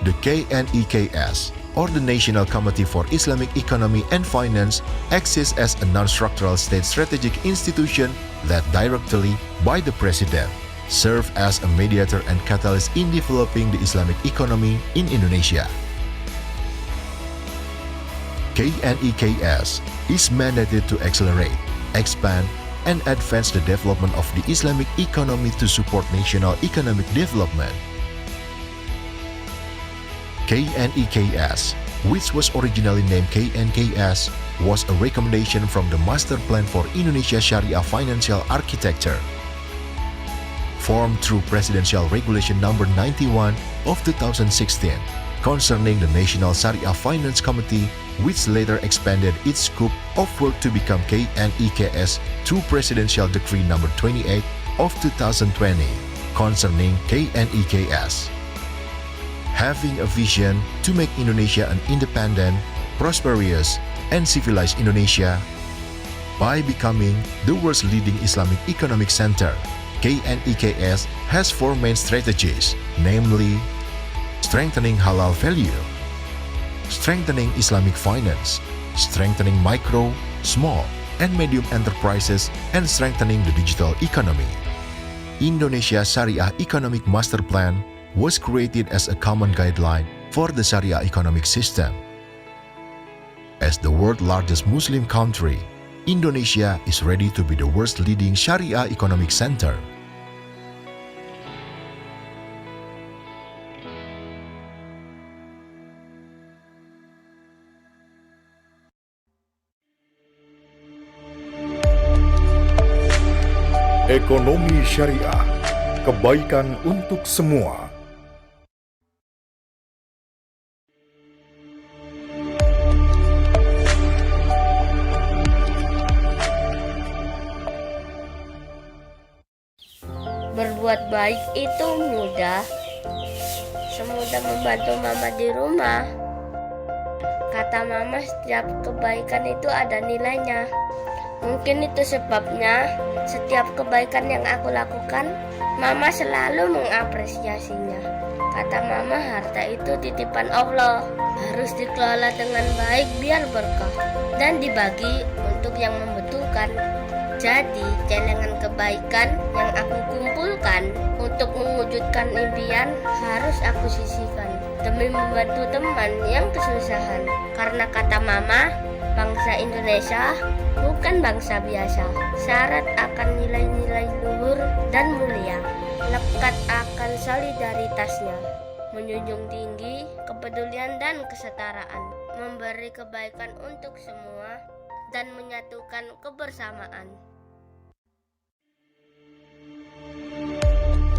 The KNEKS, or the National Committee for Islamic Economy and Finance, exists as a non-structural state strategic institution led directly by the President, serve as a mediator and catalyst in developing the Islamic economy in Indonesia. KNEKS is mandated to accelerate, expand, and advance the development of the Islamic economy to support national economic development. KNEKS, which was originally named KNKS, was a recommendation from the Master Plan for Indonesia Sharia Financial Architecture, formed through Presidential Regulation Number 91 of 2016 concerning the National Sharia Finance Committee, which later expanded its scope of work to become KNEKS through Presidential Decree Number 28 of 2020 concerning KNEKS. Having a vision to make Indonesia an independent, prosperous, and civilized Indonesia by becoming the world's leading Islamic economic center, KNEKS has 4 main strategies, namely strengthening halal value, strengthening Islamic finance, strengthening micro, small, and medium enterprises, and strengthening the digital economy. Indonesia Sharia Economic Master Plan was created as a common guideline for the Sharia economic system. As the world's largest Muslim country, Indonesia is ready to be the world's leading Sharia economic center. Ekonomi syariah, kebaikan untuk semua. Berbuat baik itu mudah, semudah membantu mama di rumah. Kata mama, setiap kebaikan itu ada nilainya. Mungkin itu sebabnya setiap kebaikan yang aku lakukan, mama selalu mengapresiasinya. Kata mama, harta itu titipan Allah, harus dikelola dengan baik biar berkah dan dibagi untuk yang membutuhkan. Jadi, celengan kebaikan yang aku kumpulkan untuk mewujudkan impian harus aku sisihkan demi membantu teman yang kesusahan. Karena kata mama, bangsa Indonesia bukan bangsa biasa, syarat akan nilai-nilai luhur dan mulia, lekat akan solidaritasnya, menjunjung tinggi kepedulian dan kesetaraan, memberi kebaikan untuk semua, dan menyatukan kebersamaan.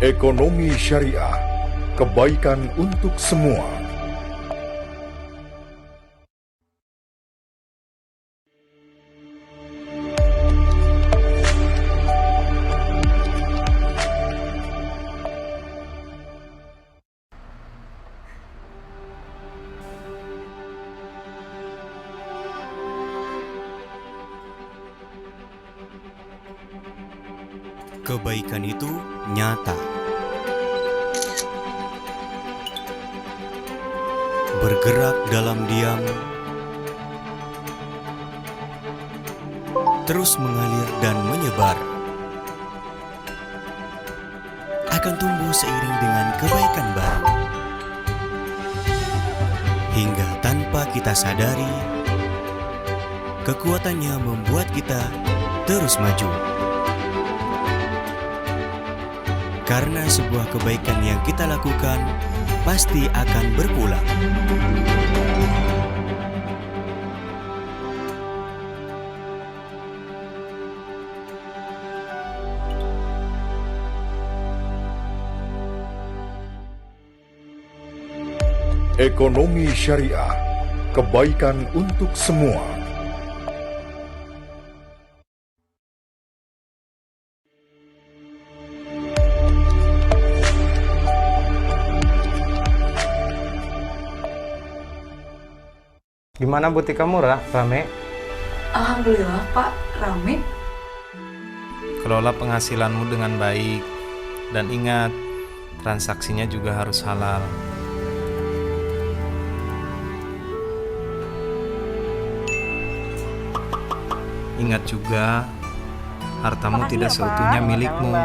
Ekonomi syariah, kebaikan untuk semua. Kebaikan itu nyata. Bergerak dalam diam, terus mengalir dan menyebar. Akan tumbuh seiring dengan kebaikan baru. Hingga tanpa kita sadari, kekuatannya membuat kita terus maju. Karena sebuah kebaikan yang kita lakukan pasti akan berpulang. Ekonomi Syariah, kebaikan untuk semua. Gimana butik kamu, Rame? Alhamdulillah, Pak, rame. Kelola penghasilanmu dengan baik. Dan ingat, transaksinya juga harus halal. Ingat juga, hartamu tidak seutuhnya milikmu.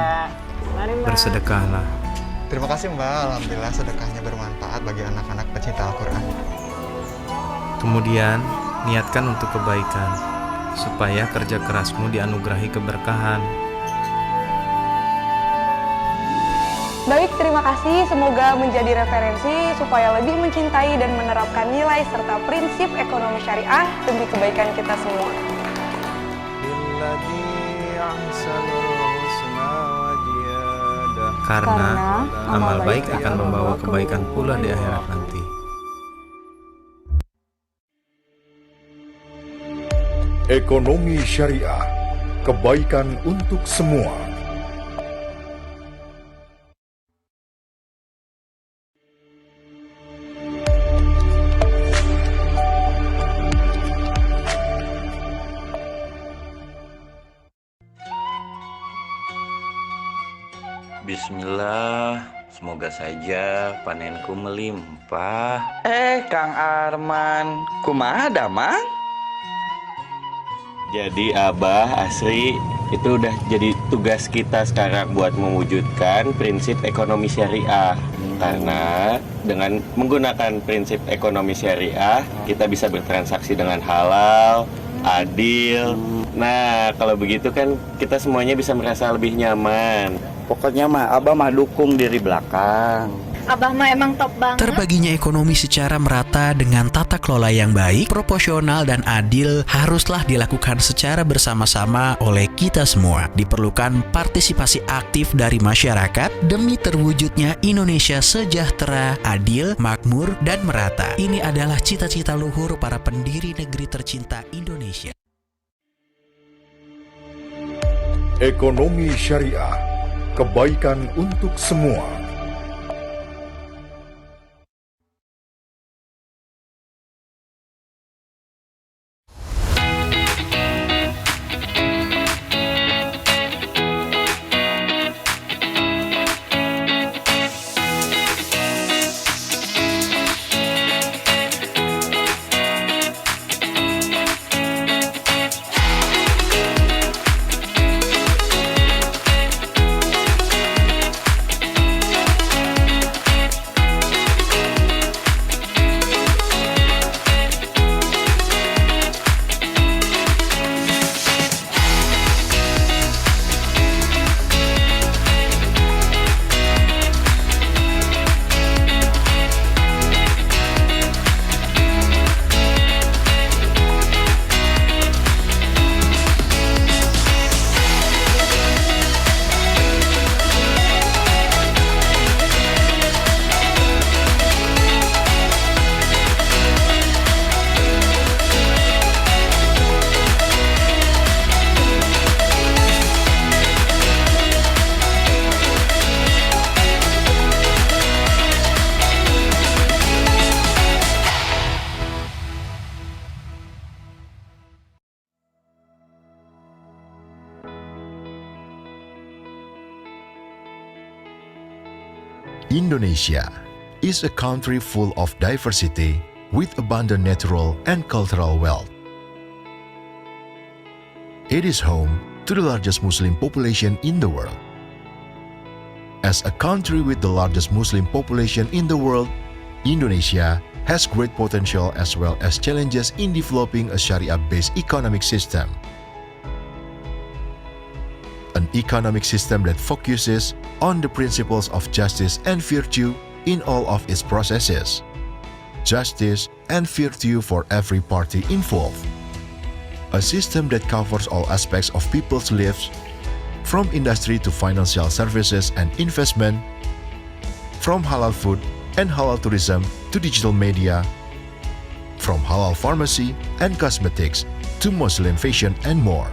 Bersedekahlah. Terima kasih Mbak, Alhamdulillah sedekahnya bermanfaat bagi anak-anak pecinta Al-Quran. Kemudian, niatkan untuk kebaikan, supaya kerja kerasmu dianugerahi keberkahan. Baik, terima kasih. Semoga menjadi referensi supaya lebih mencintai dan menerapkan nilai serta prinsip ekonomi syariah demi kebaikan kita semua. Karena amal baik akan membawa kebaikan pula di akhirat nanti. Ekonomi Syariah, kebaikan untuk semua. Bismillah, semoga saja panenku melimpah. Kang Arman, kumaha damang? Jadi Abah, Asri, itu udah jadi tugas kita sekarang buat mewujudkan prinsip ekonomi syariah. Karena dengan menggunakan prinsip ekonomi syariah, kita bisa bertransaksi dengan halal, adil. Nah, kalau begitu kan kita semuanya bisa merasa lebih nyaman. Pokoknya mah Abah mah dukung diri belakang. Abah mah emang top banget. Terbaginya ekonomi secara merata dengan tata kelola yang baik, proporsional dan adil haruslah dilakukan secara bersama-sama oleh kita semua. Diperlukan partisipasi aktif dari masyarakat demi terwujudnya Indonesia sejahtera, adil, makmur, dan merata. Ini adalah cita-cita luhur para pendiri negeri tercinta Indonesia. Ekonomi Syariah, kebaikan untuk semua. Indonesia is a country full of diversity with abundant natural and cultural wealth. It is home to the largest Muslim population in the world. As a country with the largest Muslim population in the world, Indonesia has great potential as well as challenges in developing a Sharia-based economic system. An economic system that focuses on the principles of justice and virtue in all of its processes. Justice and virtue for every party involved. A system that covers all aspects of people's lives, from industry to financial services and investment, from halal food and halal tourism to digital media, from halal pharmacy and cosmetics to Muslim fashion and more.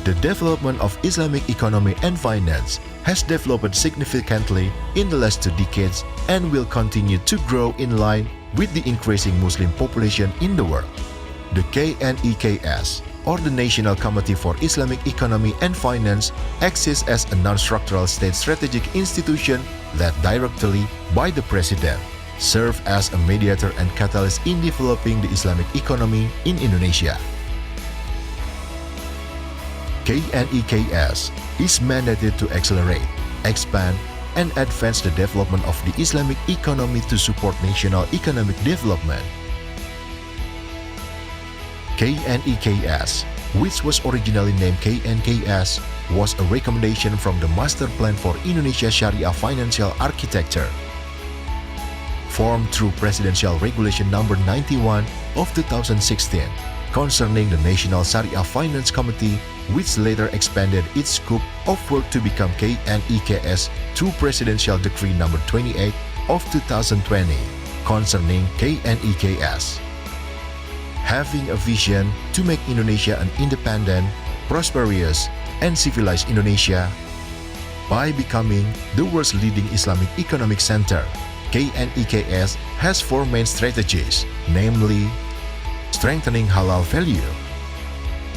The development of Islamic economy and finance has developed significantly in the last 2 decades and will continue to grow in line with the increasing Muslim population in the world. The KNEKS, or the National Committee for Islamic Economy and Finance, exists as a non-structural state strategic institution led directly by the President, serve as a mediator and catalyst in developing the Islamic economy in Indonesia. KNEKS is mandated to accelerate, expand, and advance the development of the Islamic economy to support national economic development. KNEKS, which was originally named KNKS, was a recommendation from the Master Plan for Indonesia Sharia Financial Architecture, formed through Presidential Regulation No. 91 of 2016 concerning the National Sharia Finance Committee, which later expanded its scope of work to become KNEKS through Presidential Decree No. 28 of 2020 concerning KNEKS. Having a vision to make Indonesia an independent, prosperous, and civilized Indonesia by becoming the world's leading Islamic economic center, KNEKS has 4 main strategies, namely strengthening halal value,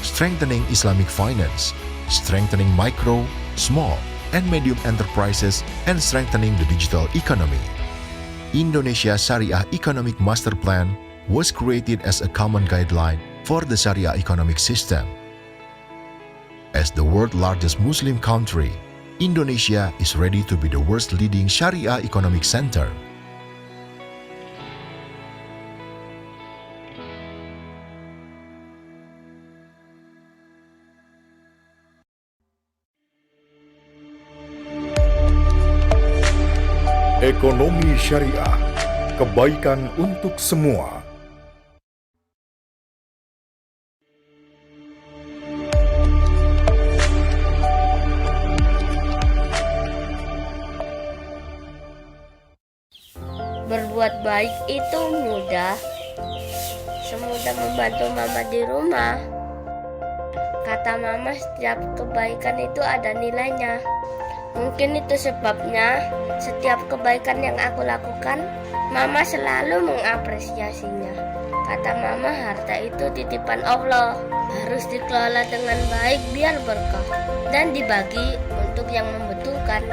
strengthening Islamic finance, strengthening micro, small, and medium enterprises, and strengthening the digital economy. Indonesia Sharia Economic Master Plan was created as a common guideline for the Sharia economic system. As the world's largest Muslim country, Indonesia is ready to be the world's leading Sharia economic center. Ekonomi Syariah, kebaikan untuk semua. Berbuat baik itu mudah, semudah membantu mama di rumah. Kata mama, setiap kebaikan itu ada nilainya. Mungkin itu sebabnya setiap kebaikan yang aku lakukan, mama selalu mengapresiasinya. Kata mama, harta itu titipan Allah, harus dikelola dengan baik biar berkah dan dibagi untuk yang membutuhkan.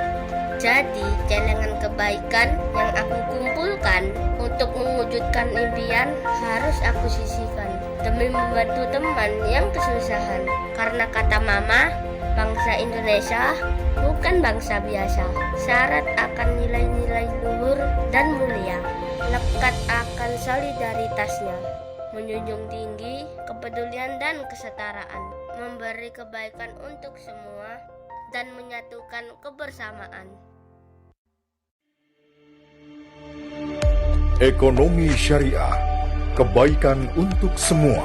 Jadi, celengan kebaikan yang aku kumpulkan untuk mewujudkan impian harus aku sisihkan demi membantu teman yang kesusahan. Karena kata mama, bangsa Indonesia bukan bangsa biasa, syarat akan nilai-nilai luhur dan mulia, lekat akan solidaritasnya, menjunjung tinggi kepedulian dan kesetaraan, memberi kebaikan untuk semua, dan menyatukan kebersamaan. Ekonomi Syariah, kebaikan untuk semua.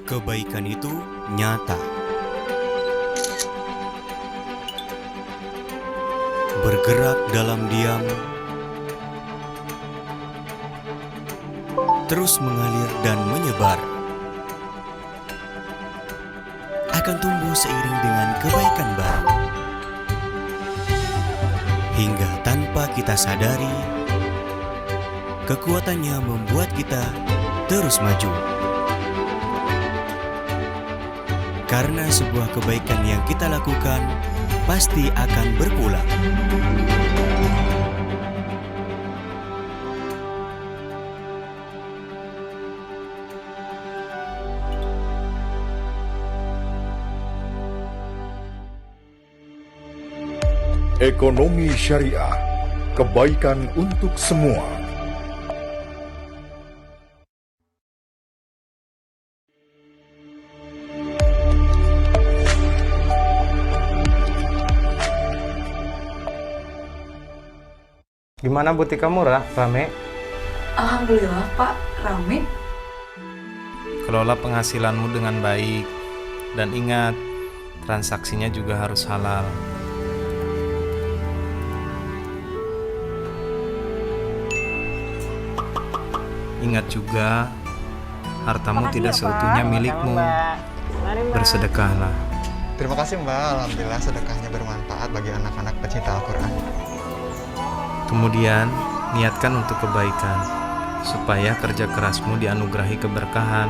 Kebaikan itu nyata, bergerak dalam diam, terus mengalir dan menyebar, akan tumbuh seiring dengan kebaikan baru, hingga tanpa kita sadari, kekuatannya membuat kita terus maju. Karena sebuah kebaikan yang kita lakukan pasti akan berpulang. Ekonomi Syariah, kebaikan untuk semua. Gimana butik kamu, Rame? Alhamdulillah, Pak. Rame. Kelola penghasilanmu dengan baik. Dan ingat, transaksinya juga harus halal. Ingat juga, hartamu tidak seutuhnya milikmu. Bersedekahlah. Terima kasih Mbak, alhamdulillah sedekahnya bermanfaat bagi anak-anak pecinta Al-Quran. Kemudian, niatkan untuk kebaikan, supaya kerja kerasmu dianugerahi keberkahan.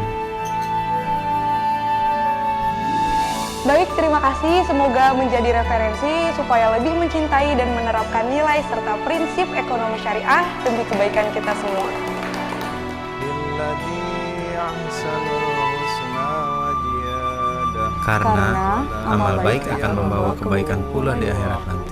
Baik, terima kasih. Semoga menjadi referensi supaya lebih mencintai dan menerapkan nilai serta prinsip ekonomi syariah demi kebaikan kita semua. Karena amal baik akan membawa kebaikan pula di akhirat nanti.